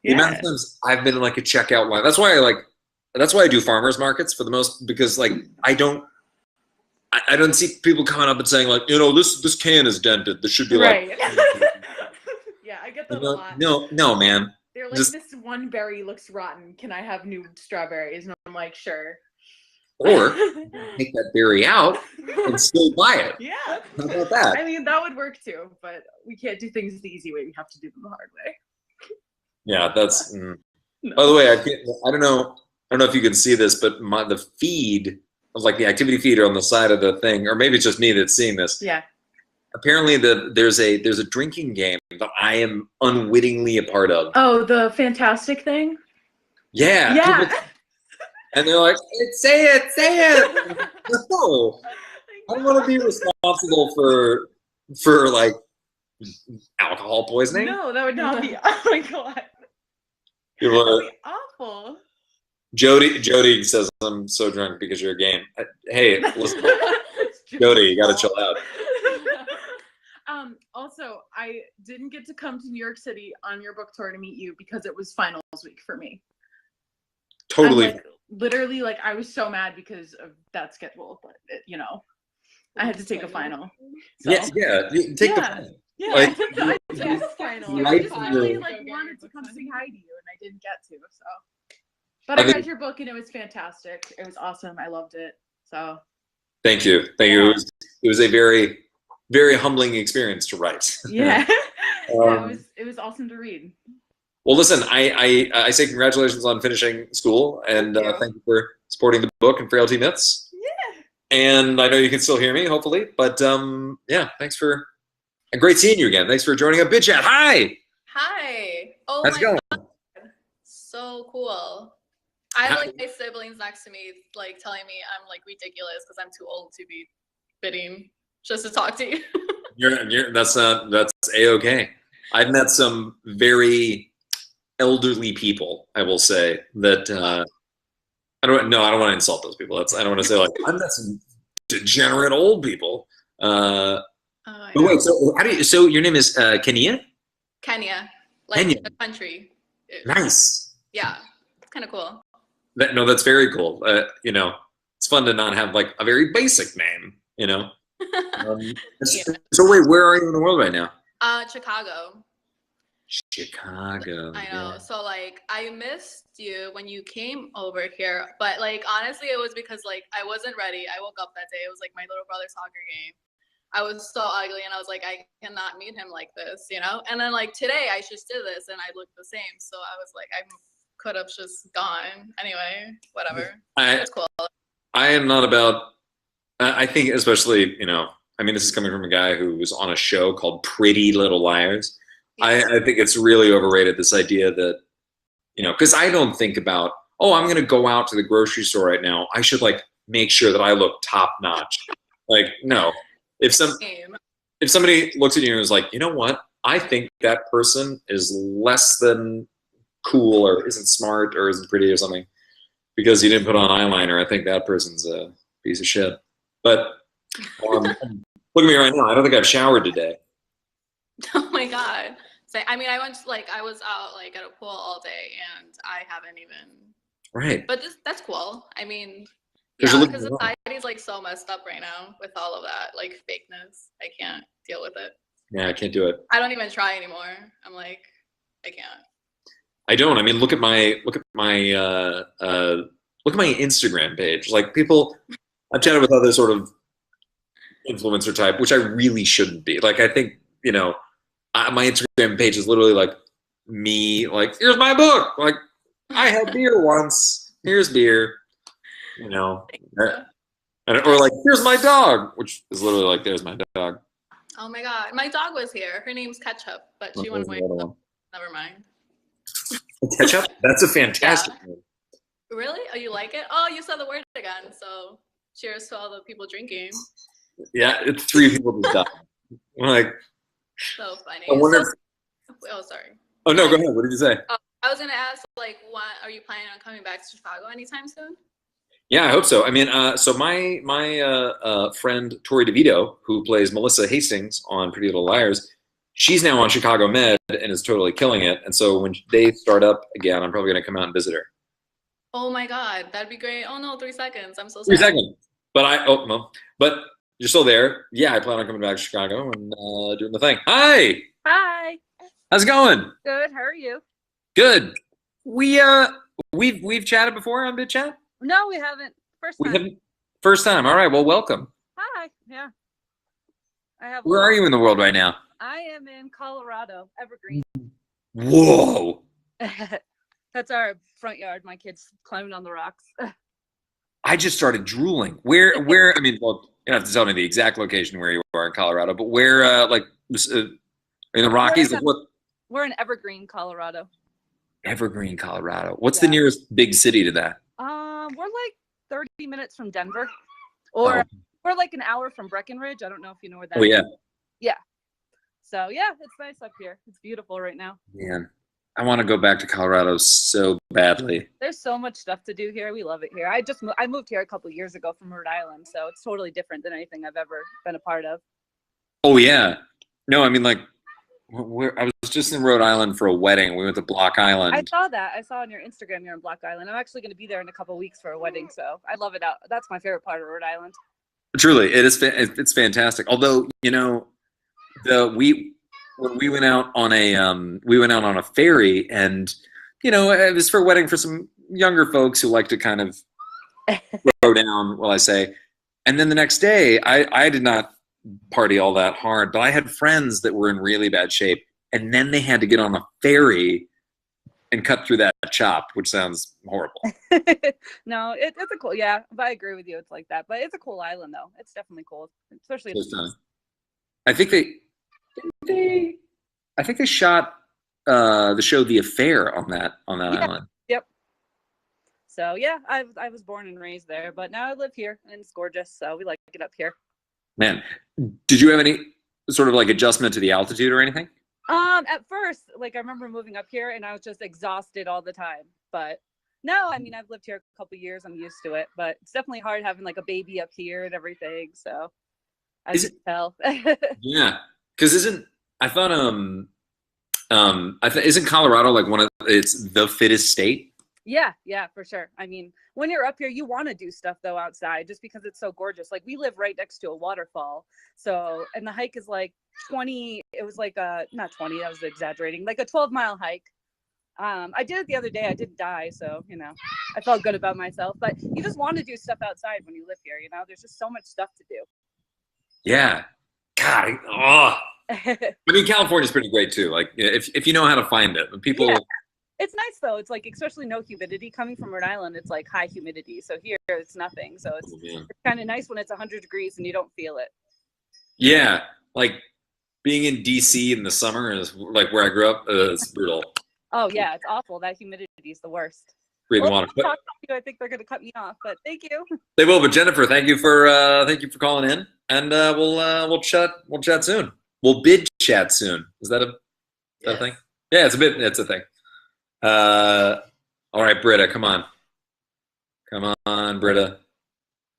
The amount of times I've been in a checkout line. That's why I do farmers markets for the most, because I don't see people coming up and saying this can is dented. This should be right. Yeah, I get that a lot. No, man. They're like, this one berry looks rotten. Can I have new strawberries? And I'm like, sure. Or take that berry out and still buy it. Yeah. How about that? I mean, that would work too, but we can't do things the easy way. We have to do them the hard way. Yeah, that's. No. By the way, I don't know if you can see this, but the feed, the activity feed on the side of the thing, or maybe it's just me that's seeing this. Yeah. Apparently, there's a drinking game that I am unwittingly a part of. Oh, the fantastic thing. Yeah. Yeah. And they're like, say it. No, I don't want to be responsible for alcohol poisoning. No, that would not be. Oh my god. That would be awful. Jody says, I'm so drunk because you're a game. Hey, listen, Jody, you got to chill out. Also, I didn't get to come to New York City on your book tour to meet you because it was finals week for me. Totally. Literally, I was so mad because of that schedule, but I had to take a final. So. Yeah. Take the final. Yeah, I took the final. I just really wanted to come say hi to you, and I didn't get to. So, but I read your book, and it was fantastic. It was awesome. I loved it. So. Thank you. It was a very, very humbling experience to write. Yeah. It was awesome to read. Well, listen, I say congratulations on finishing school, and thank you for supporting the book and Frailty Myths. Yeah. And I know you can still hear me, hopefully. But thanks for great seeing you again. Thanks for joining up Bidchat. Hi. Hi. Oh How's it going? God. So cool. I have my siblings next to me, telling me I'm ridiculous because I'm too old to be bidding just to talk to you. That's A-okay. I've met some very elderly people, I will say, that I don't want to insult those people. I don't want to say I've met some degenerate old people. But wait, so your name is Kenya? Kenya, Kenya. the country. Nice. Yeah, it's kind of cool. That's very cool. It's fun to not have a very basic name. So wait, where are you in the world right now? Chicago. Chicago. I know. Yeah. So like I missed you when you came over here, but like honestly it was because like I wasn't ready. I woke up that day. It was like my little brother's soccer game. I was so ugly and I was like, I cannot meet him like this, you know? And then like today I just did this and I looked the same. So I was like, I could have just gone. Anyway, whatever. It's cool. I am not about, I think especially, you know, I mean, this is coming from a guy who was on a show called Pretty Little Liars. I think it's really overrated, this idea that, you know, because I don't think about, oh, I'm going to go out to the grocery store right now. I should like make sure that I look top notch. Like, no. If somebody looks at you and is like, you know what? I think that person is less than cool or isn't smart or isn't pretty or something because he didn't put on eyeliner. I think that person's a piece of shit. But look at me right now. I don't think I've showered today. Oh my God. So, I mean, I was out like at a pool all day and I haven't even. Right. But that's cool. I mean, There's yeah, because society's like so messed up right now with all of that, like fakeness. I can't deal with it. Yeah, I can't do it. I don't even try anymore. I'm like, I can't. I don't. I mean, look at my Instagram page. Like people, I've chatted with other sort of influencer type, which I really shouldn't be. Like I think, you know, my Instagram page is literally like me, like, here's my book. Like I had beer once. Here's beer. You know, or like, here's my dog, which is literally like, there's my dog. Oh my God, my dog was here. Her name's Ketchup, but she went away. Never mind. Ketchup? That's a fantastic name. Really? Oh, you like it? Oh, you said the word again. So cheers to all the people drinking. Yeah, it's 3 people just died. Like, so funny. I wonder oh, sorry. Oh no, go ahead. What did you say? I was gonna ask, like, what are you planning on coming back to Chicago anytime soon? Yeah, I hope so. I mean, so my friend Tori DeVito, who plays Melissa Hastings on Pretty Little Liars, she's now on Chicago Med and is totally killing it. And so when they start up again, I'm probably going to come out and visit her. Oh my God, that'd be great. Oh no, 3 seconds. I'm so sorry. 3 seconds. But but you're still there. Yeah, I plan on coming back to Chicago and doing the thing. Hi. Hi. How's it going? Good. How are you? Good. We've chatted before on Bidchat? No, we haven't. First time. All right. Well, welcome. Hi. Yeah. Where are you in the world right now? I am in Colorado, Evergreen. Whoa. That's our front yard. My kids climbing on the rocks. I just started drooling. Where? I mean, well, you don't have to tell me the exact location where you are in Colorado, but where? In the Rockies? We're in Evergreen, Colorado. Evergreen, Colorado. What's the nearest big city to that? We're like 30 minutes from Denver, or we're like an hour from Breckenridge. I don't know if you know where that is. Oh yeah. Yeah. So yeah, it's nice up here. It's beautiful right now. Man, I want to go back to Colorado so badly. There's so much stuff to do here. We love it here. I moved here a couple of years ago from Rhode Island, so it's totally different than anything I've ever been a part of. Oh yeah. No, I mean like I was just in Rhode Island for a wedding. We went to Block Island. I saw that. I saw on your Instagram you're in Block Island. I'm actually going to be there in a couple of weeks for a wedding, so I love it out. That's my favorite part of Rhode Island. Truly, it is. It's fantastic. Although, you know, when we went out on a ferry, and you know, it was for a wedding for some younger folks who like to kind of throw down. Well, I say, and then the next day, I did not party all that hard, but I had friends that were in really bad shape, and then they had to get on a ferry and cut through that chop, which sounds horrible. No, it's a cool, yeah, but I agree with you. It's like that, but it's a cool island though. It's definitely cool, especially. I think they shot the show The Affair on that island. Yep. So yeah, I was born and raised there, but now I live here and it's gorgeous. So we like it up here. Man, did you have any sort of like adjustment to the altitude or anything? At first, like I remember moving up here and I was just exhausted all the time. But no, I mean, I've lived here a couple of years. I'm used to it, but it's definitely hard having like a baby up here and everything. So I can tell. Yeah, because isn't Colorado like it's the fittest state? Yeah, yeah, for sure. I mean, when you're up here, you want to do stuff though outside just because it's so gorgeous. Like we live right next to a waterfall. So, and the hike is like 20, it was like not 20, that was exaggerating, like a 12-mile hike. I did it the other day. I didn't die, so you know, I felt good about myself. But you just want to do stuff outside when you live here. You know, there's just so much stuff to do. Yeah. God. Oh. I mean, California's pretty great too. Like, if you know how to find it, people. Yeah. It's nice though. It's like, especially no humidity. Coming from Rhode Island, it's like high humidity. So here it's nothing. So it's kind of nice when it's 100 degrees and you don't feel it. Yeah, like being in DC in the summer is like where I grew up. It's brutal. Oh yeah, it's awful. That humidity is the worst. Breathing water. I think they're gonna cut me off, but thank you. They will, but Jennifer, thank you for calling in, and we'll chat soon. We'll bid chat soon. Is that a thing? Yeah, it's a thing. All right, Britta, come on, Britta.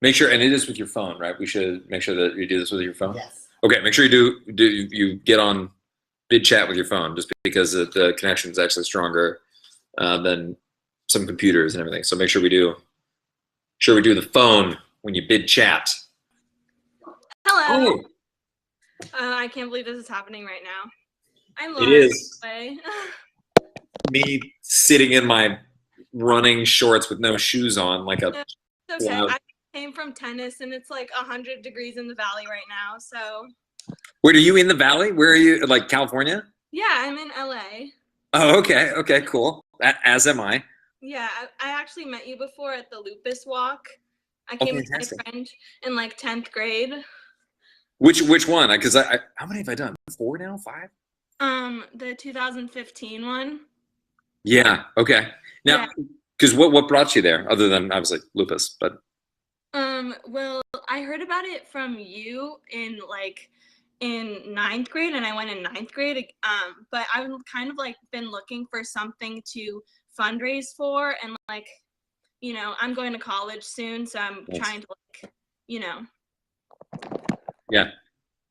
Make sure, and it is with your phone, right? We should make sure that you do this with your phone. Yes. Okay, make sure you get on Bidchat with your phone, just because the connection is actually stronger than some computers and everything. So make sure we do the phone when you Bidchat. Hello. I can't believe this is happening right now. I'm It is. Away. Me sitting in my running shorts with no shoes on, like a. It's okay. I came from tennis, and it's like 100 degrees in the valley right now. So. Where are you in the valley? Where are you? Like California? Yeah, I'm in LA. Oh, okay. Okay, cool. As am I. Yeah, I actually met you before at the Lupus Walk. I came with my friend in like 10th grade. Which one? Because I how many have I done? 4 now? 5? The 2015 one. Yeah. Okay. Now, because what brought you there, other than obviously lupus, but. Well, I heard about it from you in 9th grade, and I went in 9th grade. But I've kind of like been looking for something to fundraise for, and like, you know, I'm going to college soon, so I'm trying to like, you know. Yeah.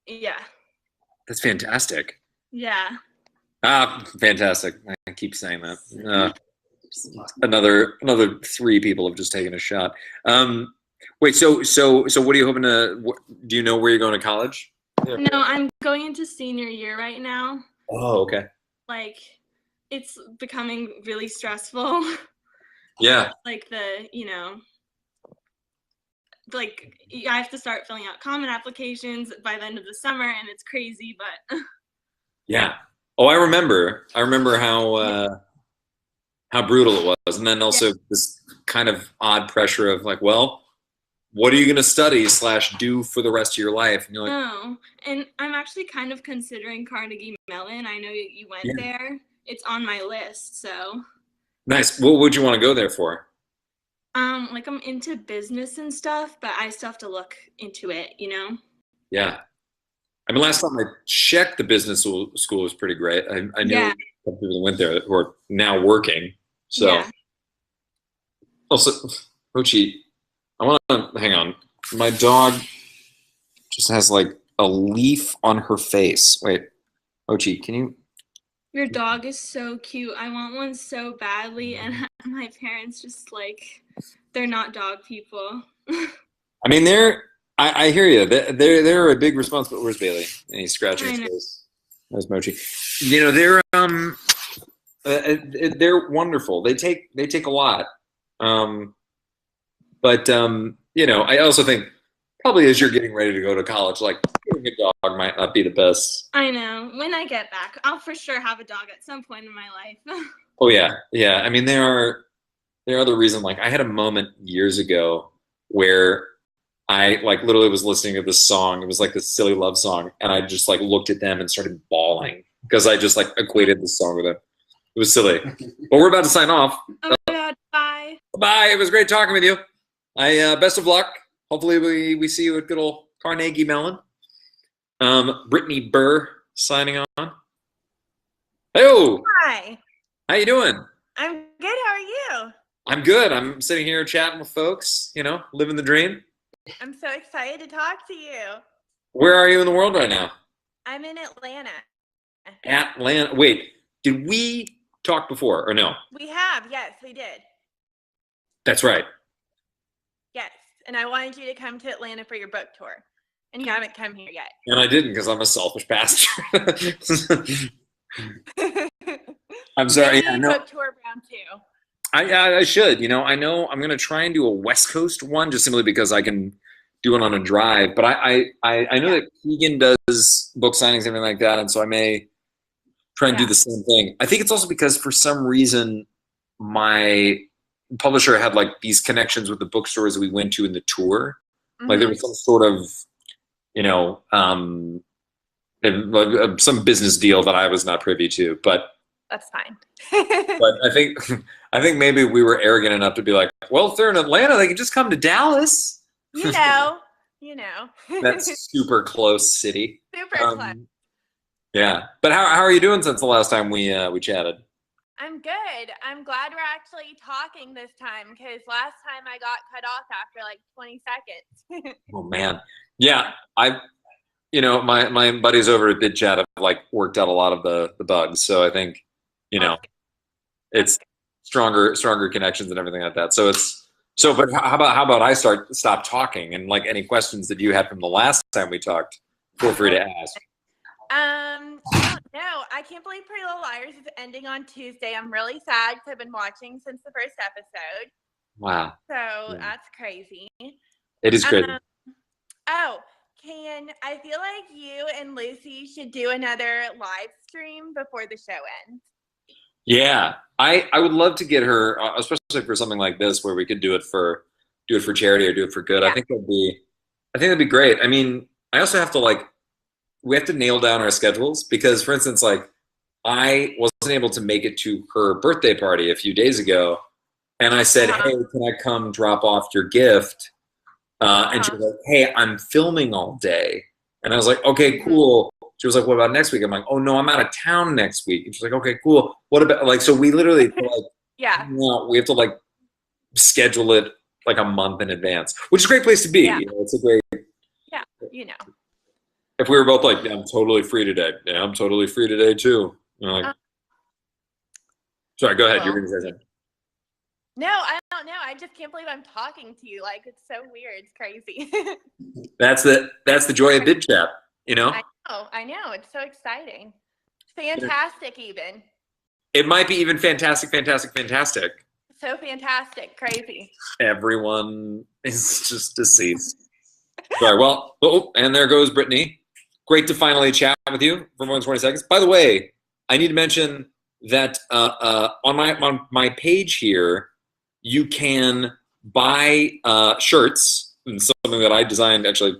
Yeah. That's fantastic. Yeah. Fantastic. I keep saying that. Another 3 people have just taken a shot. Wait, so what are you hoping to? Do you know where you're going to college? No, I'm going into senior year right now. Oh, okay. Like, it's becoming really stressful. Yeah. Like like I have to start filling out common applications by the end of the summer, and it's crazy, but. Yeah. Oh, I remember how brutal it was, and then also this kind of odd pressure of like, well, what are you going to study / do for the rest of your life? And you're like, oh, and I'm actually kind of considering Carnegie Mellon. I know you went there. It's on my list, so. Nice. What would you want to go there for? Like I'm into business and stuff, but I still have to look into it, you know? Yeah. I mean, last time I checked, the business school was pretty great. I knew some people that went there who are now working. So. Also, Rochi, I want to hang on. My dog just has like a leaf on her face. Wait, Ochi, can you? Your dog is so cute. I want one so badly, and my parents just like, they're not dog people. I mean, I hear you. They're a big responsibility. Where's Bailey? And he's scratching his face. There's Mochi. You know, they're wonderful. They take a lot. But you know, I also think probably as you're getting ready to go to college, like getting a dog might not be the best. I know. When I get back, I'll for sure have a dog at some point in my life. Oh yeah. I mean, there are other reasons. Like I had a moment years ago where I like literally was listening to this song. It was like this silly love song, and I just like looked at them and started bawling because I just like equated the song with it. It was silly. But we're about to sign off. Oh my God, bye. Bye. It was great talking with you. Best of luck. Hopefully we see you at good old Carnegie Mellon. Brittany Burr signing on. Hey. Hi. How you doing? I'm good. How are you? I'm good. I'm sitting here chatting with folks, you know, living the dream. I'm so excited to talk to you. Where are you in the world right now? I'm in Atlanta. Atlanta. Wait, did we talk before or no? We have. Yes, we did. That's right. Yes, and I wanted you to come to Atlanta for your book tour, and you haven't come here yet. And I didn't because I'm a selfish bastard. I'm sorry. Maybe book tour round 2. I should. I know I'm going to try and do a West Coast one just simply because I can do it on a drive. But I know that Keegan does book signings and everything like that, and so I may try and do the same thing. I think it's also because for some reason my publisher had like these connections with the bookstores that we went to in the tour. Like there was some sort of, some business deal that I was not privy to. But that's fine. But I think maybe we were arrogant enough to be like, well, if they're in Atlanta, they can just come to Dallas. You know. That's super close city. Super close. Yeah, but how are you doing since the last time we chatted? I'm good. I'm glad we're actually talking this time because last time I got cut off after like 20 seconds. Oh man, yeah. My buddies over at Bidchat have like worked out a lot of the bugs, so I think it's stronger connections and everything like that. So it's But how about I stop talking and like any questions that you had from the last time we talked, feel free to ask. No, I can't believe Pretty Little Liars is ending on Tuesday. I'm really sad because I've been watching since the first episode. Wow. So that's crazy. It is crazy. I feel like you and Lucy should do another live stream before the show ends. Yeah, I would love to get her, especially for something like this where we could do it for charity or do it for good. Yeah. I think that'd be great. I mean, I also have to we have to nail down our schedules because, for instance, I wasn't able to make it to her birthday party a few days ago, and I said, "Hey, can I come drop off your gift?" And she was like, "Hey, I'm filming all day," and I was like, "Okay, cool." She was like, "What about next week?" I'm like, "Oh no, I'm out of town next week." And she's like, "Okay, cool. What about so we literally we have to schedule it like a month in advance, which is a great place to be. Yeah. It's a great If we were both like, "Yeah, I'm totally free today." Yeah, I'm totally free today too. Sorry, go ahead. You're going to say something. No, I don't know. I just can't believe I'm talking to you. It's so weird. It's crazy. That's the joy of Bidchat, I know. It's so exciting. Fantastic, even. It might be even fantastic, fantastic, fantastic. So fantastic. Crazy. Everyone is just deceased. Sorry, well, and there goes Brittany. Great to finally chat with you for more than 20 seconds. By the way, I need to mention that on my page here, you can buy shirts, and something that I designed actually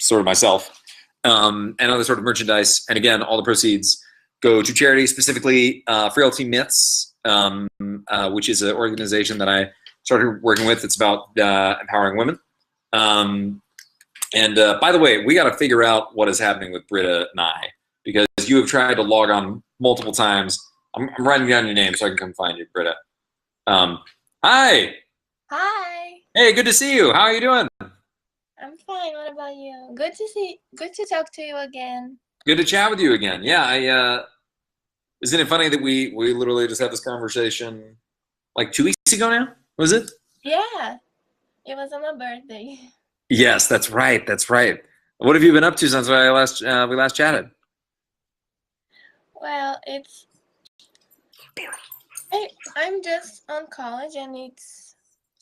sort of myself, and other sort of merchandise. And again, all the proceeds go to charity, specifically Frailty Myths, which is an organization that I started working with. It's about empowering women. And by the way, we got to figure out what is happening with Britta and I, because you have tried to log on multiple times. I'm writing down your name so I can come find you, Britta. Hi. Hi. Hey, good to see you. How are you doing? I'm fine. What about you? Good to talk to you again. Good to chat with you again. Yeah, isn't it funny that we literally just had this conversation like 2 weeks ago now? Was it? Yeah. It was on my birthday. Yes, that's right. That's right. What have you been up to since we last chatted? Well, I'm just on college, and it's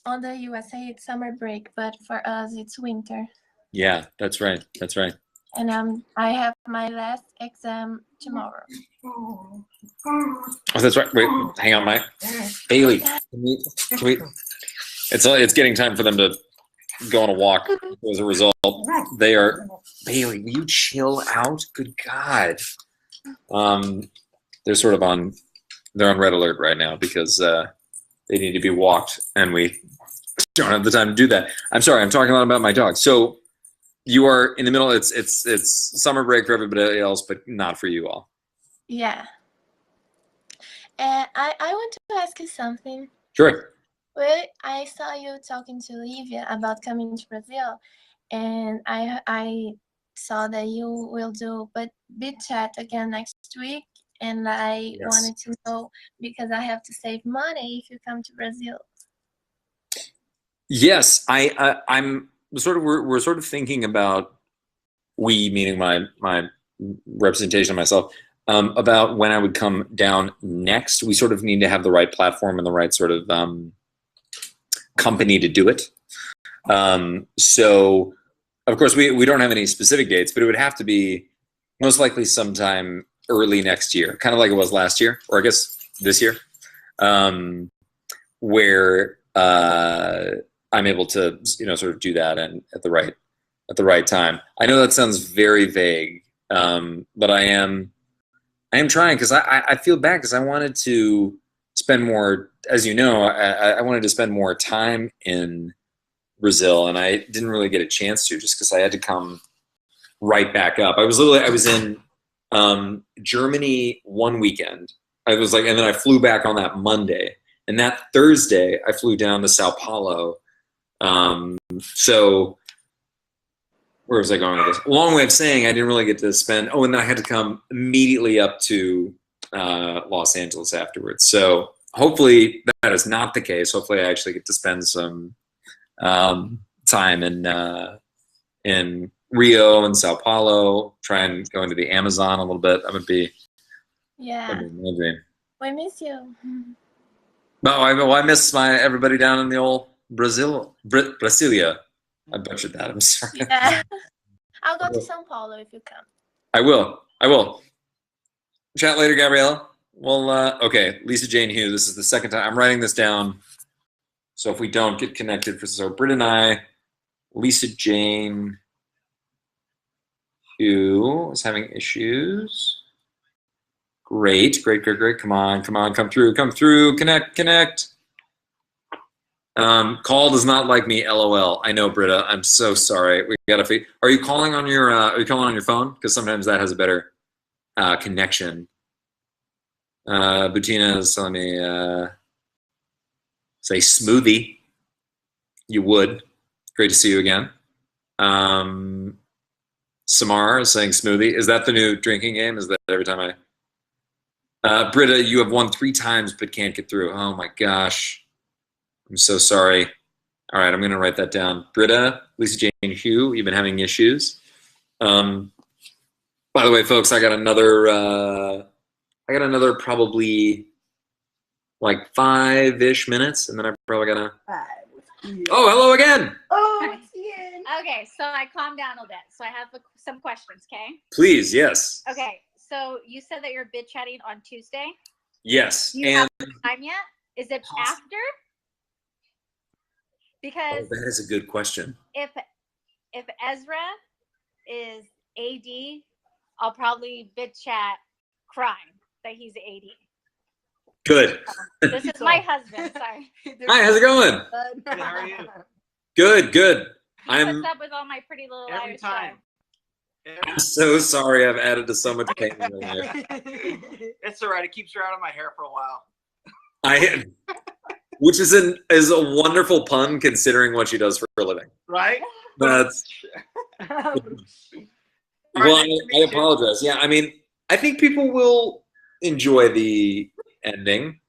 on the USA. It's summer break, but for us, it's winter. Yeah, that's right. That's right. And I have my last exam tomorrow. Oh, that's right. Wait, hang on, Mike. Bailey, can we? It's getting time for them to go on a walk. As a result, they are. Bailey, will you chill out? Good God. They're sort of on. They're on red alert right now because they need to be walked, and we don't have the time to do that. I'm sorry. I'm talking a lot about my dog. So you are in the middle. It's summer break for everybody else, but not for you all. Yeah. I want to ask you something. Sure. Well, I saw you talking to Livia about coming to Brazil, and I saw that you will do Bidchat again next week, and I wanted to know because I have to save money if you come to Brazil. Yes, I'm sort of we're sort of thinking about, we meaning my representation of myself, about when I would come down next. We sort of need to have the right platform and the right sort of company to do it. So of course we don't have any specific dates, but it would have to be most likely sometime early next year, kind of like it was last year, or I guess this year, where I'm able to, sort of do that and at the right time. I know that sounds very vague, but I am trying, because I feel bad, because I wanted to spend more, as you know, I wanted to spend more time in Brazil, and I didn't really get a chance to, just because I had to come right back up. I was in Germany one weekend. And then I flew back on that Monday, and that Thursday I flew down to Sao Paulo. So where was I going with this? Long way of saying I didn't really get to spend. Oh, and then I had to come immediately up to Los Angeles afterwards. So hopefully that is not the case. Hopefully I actually get to spend some time in Rio and Sao Paulo. Try and go into the Amazon a little bit. That would be Yeah. my dream. We miss you. No, I miss everybody down in the old Brasilia. I butchered that. I'm sorry. Yeah. I'll go to São Paulo if you come. I will. Chat later, Gabriella. Well, okay. Lisa Jane Hugh. This is the second time I'm writing this down. So if we don't get connected, so Britt and I, Lisa Jane Hugh is having issues. Great. Come on, come through. Connect. Call does not like me. LOL. I know, Britta. I'm so sorry. We got to. Are you calling on your? Are you calling on your phone? Because sometimes that has a better connection. Bettina is telling me say smoothie. You would. Great to see you again. Samar is saying smoothie. Is that the new drinking game? Is that every time Britta, you have won 3 times but can't get through. Oh my gosh. I'm so sorry. All right, I'm going to write that down. Britta, Lisa Jane Hugh, you've been having issues. By the way, folks, I got another probably like 5-ish minutes, and then I probably got to. Oh, hello again. Oh, it's Ian. Okay, so I calmed down a bit. So I have some questions, okay? Please, yes. Okay, so you said that you're Bidchatting on Tuesday? Yes. Do you have time yet? Is it after? Because that is a good question. If Ezra is AD, I'll probably Bidchat crying that he's AD. Good. This is my husband. Sorry. Hi, how's it going? Good, how are you? Good. What's up with all my pretty little Every Irish time. I'm so sorry I've added to so much pain in your life. It's all right. It keeps her out of my hair for a while. Which is a wonderful pun considering what she does for a living. Right? That's well, I apologize. Yeah, I mean, I think people will enjoy the ending.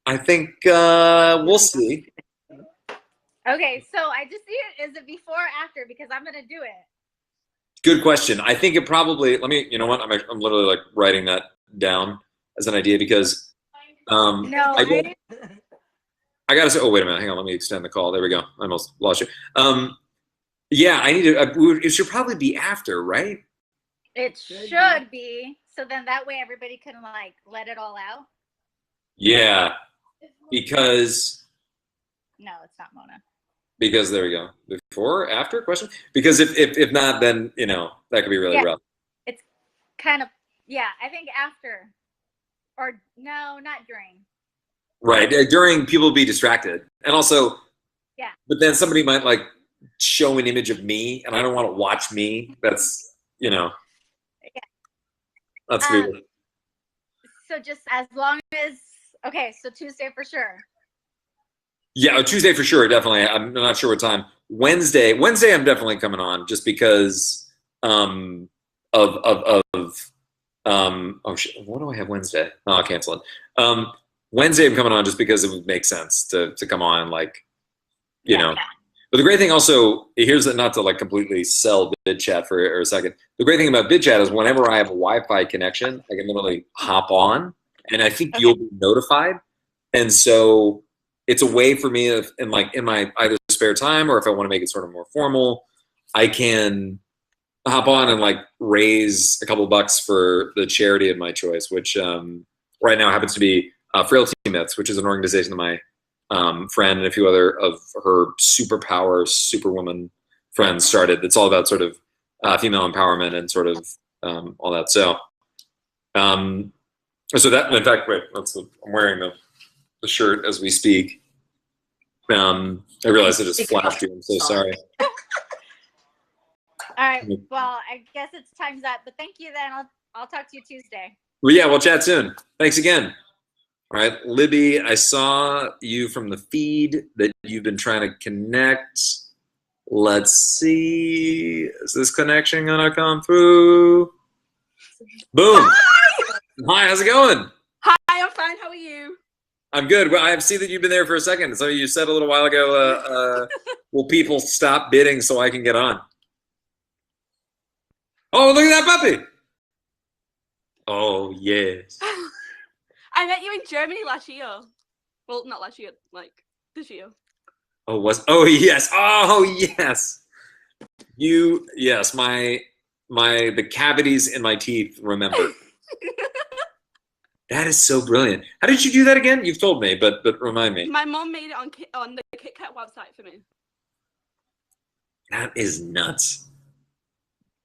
I think we'll see. Okay, so I just see it. Is it before or after? Because I'm gonna do it. Good question. I think it probably. Let me. You know what? I'm literally like writing that down as an idea because. No. I gotta say. Oh wait a minute. Hang on. Let me extend the call. There we go. I almost lost you. Yeah, I need to. It should probably be after, right? It should be. So then that way everybody can like let it all out. Yeah, because. No, it's not Mona. Because there we go. Before, after question? Because if not, then that could be really rough. It's kind of I think after. Or no, not during. Right. During people will be distracted. And also but then somebody might like show an image of me and I don't want to watch me. That's that's weird. So just as long as so Tuesday for sure. Yeah, Tuesday for sure, definitely. I'm not sure what time. Wednesday I'm definitely coming on just because oh shit, what do I have Wednesday? Oh, I'll cancel it. Wednesday I'm coming on just because it would make sense to come on like you know. But the great thing also, here's not to like completely sell Bidchat for a second. The great thing about Bidchat is whenever I have a Wi-Fi connection, I can literally hop on, and I think you'll be notified. And so it's a way for me, in my either spare time or if I want to make it sort of more formal, I can hop on and like raise a couple bucks for the charity of my choice, which right now happens to be Frailty Myths, which is an organization that my friend and a few other of her superpower superwoman friends started. It's all about sort of female empowerment and sort of all that. So so that, in fact, wait, I'm wearing the shirt as we speak. I realized I just flashed you. I'm so sorry. All right. Well, I guess it's time's up. But thank you. Then I'll talk to you Tuesday. Well, yeah, we'll chat soon. Thanks again. All right, Libby, I saw you from the feed that you've been trying to connect. Let's see. Is this connection gonna come through? Boom. Hi, how's it going? Hi, I'm fine. How are you? I'm good. Well, I see that you've been there for a second. So you said a little while ago, will people stop bidding so I can get on? Oh, look at that puppy. Oh, yes. I met you in Germany last year. Well, not last year, like this year. Oh, yes. Oh, yes. Yes, the cavities in my teeth remember. That is so brilliant. How did you do that again? You've told me, but remind me. My mom made it on the KitKat website for me. That is nuts.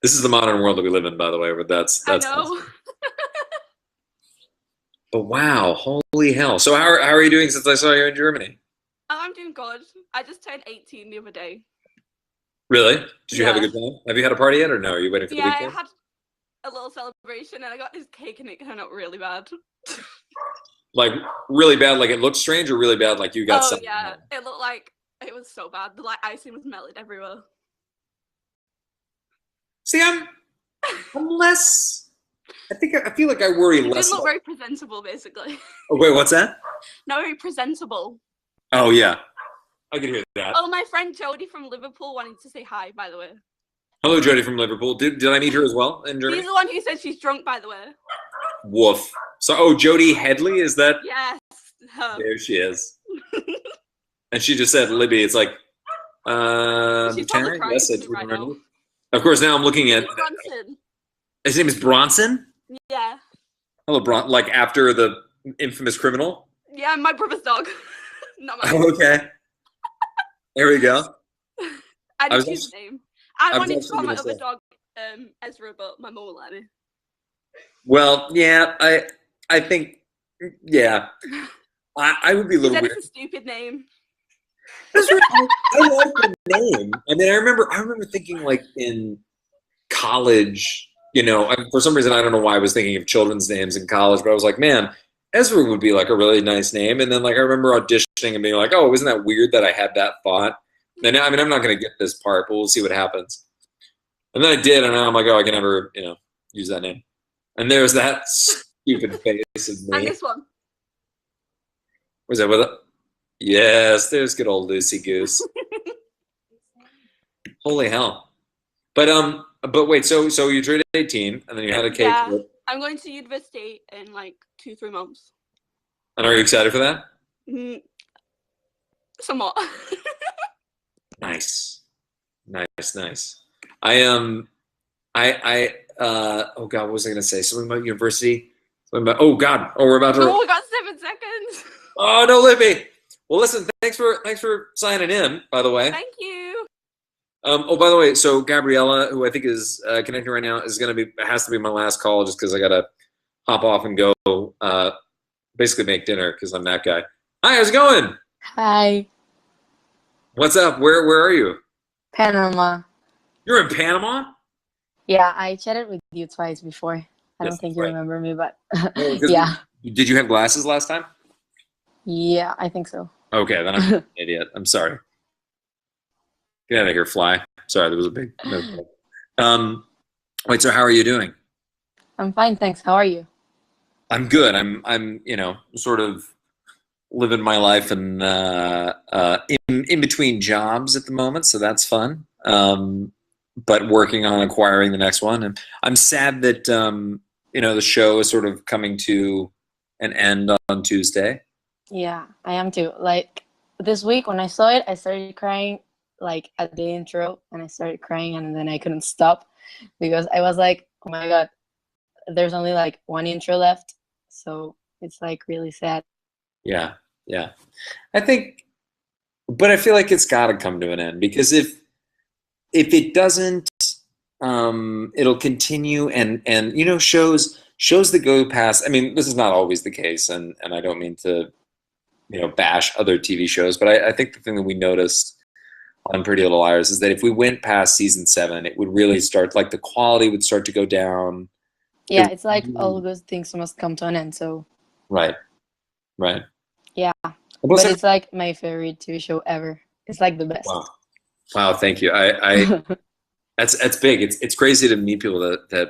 This is the modern world that we live in, by the way, but that's I know. But wow, holy hell. So how are you doing since I saw you in Germany? Oh, I'm doing good. I just turned 18 the other day. Really? Did you have a good time? Have you had a party yet or no? Are you waiting for the Yeah, weekend? I had a little celebration and I got this cake and it turned out really bad. Like really bad, like it looked strange, or really bad, like you got something? Yeah, it looked like it was so bad. The icing was melted everywhere. See, I'm less. I feel like I worry It less. didn't look very presentable, basically. Oh, wait, what's that? Not very presentable. Oh yeah, I can hear that. Oh, my friend Jodie from Liverpool wanted to say hi, by the way. Hello, Jody from Liverpool. Did I meet her as well in Germany? He's the one who said she's drunk, by the way. Woof. So, Jody Headley, is that? Yes. Her. There she is. And she just said, Libby, it's like, She's probably crying yes, I to me do right remember. now. Of course, now I'm looking at, Bronson. his name is Bronson? Yeah. Hello, like after the infamous criminal? Yeah, my brother's dog. Not my Oh, okay. There we go. I I didn't was choose actually- the name. I I was wanted to actually call my gonna other say- dog Ezra, but my mom won't let me. Well, yeah, I think, yeah. I would be a She little said weird. it's a stupid name. That's right. I like the name. I mean, I remember thinking like in college, for some reason, I don't know why I was thinking of children's names in college, but I was like, man, Ezra would be like a really nice name. And then like I remember auditioning and being like, oh, isn't that weird that I had that thought? And I mean, I'm not going to get this part, but we'll see what happens. And then I did, and now I'm like, oh, I can never, use that name. And there's that stupid face of me. And this one. Was that with it? Yes, there's good old Lucy Goose. Holy hell! But wait, so you turned 18, and then you had a cake. Yeah, I'm going to university in like 2-3 months. And are you excited for that? Somewhat. Nice. Oh God, what was I gonna say? Something about university? Oh God, we're about to. Oh, we got 7 seconds. Oh no, Libby. Well, listen, thanks for signing in, by the way. Thank you. Oh, by the way, so Gabriella, who I think is connecting right now, has to be my last call just because I gotta hop off and go basically make dinner because I'm that guy. Hi, how's it going? Hi, What's up? Where are you? Panama. You're in Panama? Yeah, I chatted with you twice before. I Yes, don't think that's you right. remember me, but Oh, 'cause yeah, Did you have glasses last time? yeah, I think so. Okay, then I'm an idiot. I'm sorry. Get out of here, fly. Sorry, there was a big no. Wait, so how are you doing? I'm fine, thanks. How are you? I'm good. I'm sort of living my life and in between jobs at the moment, so that's fun. But working on acquiring the next one, and I'm sad that the show is sort of coming to an end on Tuesday. Yeah, I am too. Like this week when I saw it, I started crying like at the intro, and I started crying, and then I couldn't stop because I was like, oh my god, there's only like one intro left, so it's like really sad. Yeah, yeah. I think, but I feel like it's got to come to an end because if it doesn't, it'll continue and shows that go past. I mean, this is not always the case, and I don't mean to bash other TV shows, but I think the thing that we noticed on Pretty Little Liars is that if we went past season 7, it would really start, like the quality would start to go down. Yeah, it's like all good things must come to an end. So right. Yeah, but it's like my favorite TV show ever. It's like the best. Wow, thank you. I that's big. It's crazy to meet people that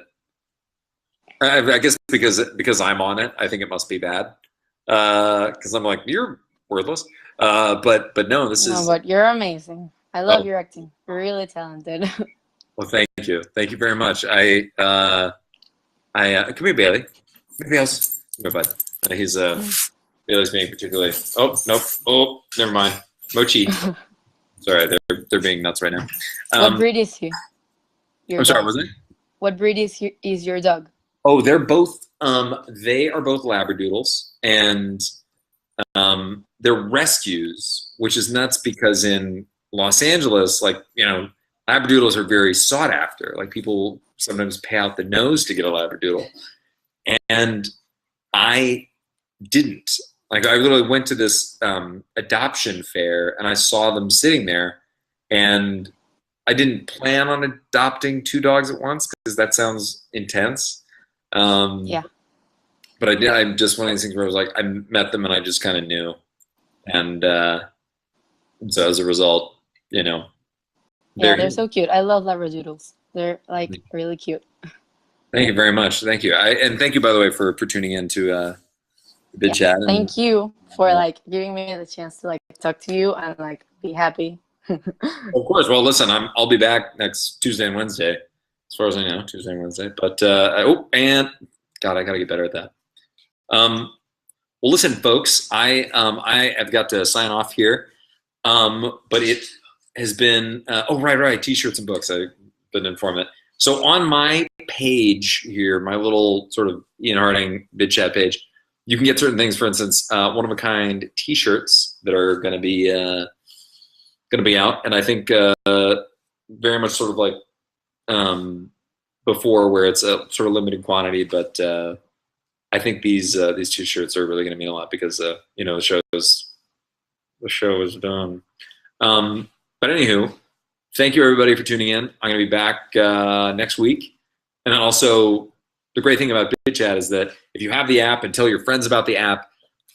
I guess because I'm on it, I think it must be bad. Because I'm like, you're worthless. But no, this is. But you're amazing. I love your acting. You're really talented. Well, thank you very much. Come here, Bailey. Maybe else. Come here, bud. He's Bailey's being particularly. Oh nope. Oh, never mind. Mochi. Sorry, they're being nuts right now. What breed is he? I'm sorry, was it? What breed is your dog? Oh, they're both. They are both Labradoodles, and they're rescues, which is nuts because in Los Angeles, Labradoodles are very sought after. Like people sometimes pay out the nose to get a Labradoodle, and I didn't. Like I literally went to this adoption fair and I saw them sitting there, and I didn't plan on adopting 2 dogs at once because that sounds intense. Yeah. But I did. I'm just one of these things where I was like, I met them and I just kind of knew, and so as a result, they're so cute. I love Labradoodles. They're like really cute. Thank you very much. Thank you. And thank you, by the way, for tuning in to Bidchat. Yeah, thank you for giving me the chance to talk to you and be happy. Of course. Well, listen, I'll be back next Tuesday and Wednesday, as far as I know, Tuesday and Wednesday. But and God, I gotta get better at that. Well, listen, folks, I have got to sign off here. But it has been right, T-shirts and books. I've been informed. So on my page here, my little sort of Ian Harding Bidchat page, you can get certain things. For instance, one-of-a-kind T-shirts that are going to be out, and I think very much sort of like before, where it's a sort of limited quantity. But I think these T-shirts are really going to mean a lot because the show is done. But anywho, thank you everybody for tuning in. I'm going to be back next week, and also. The great thing about Bidchat is that if you have the app and tell your friends about the app,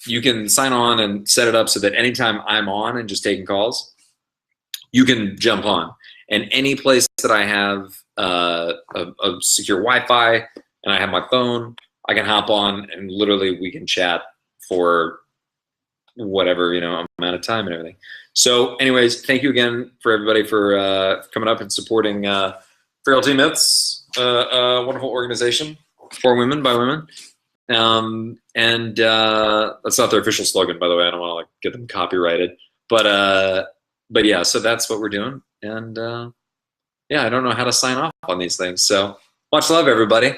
you can sign on and set it up so that anytime I'm on and just taking calls, you can jump on. And any place that I have a secure Wi-Fi and I have my phone, I can hop on and literally we can chat for whatever amount of time and everything. So, anyways, thank you again for everybody for coming up and supporting Feral Myths, a wonderful organization. For women, by women. And that's not their official slogan, by the way. I don't want to get them copyrighted. But yeah, so that's what we're doing. And I don't know how to sign off on these things. So much love, everybody.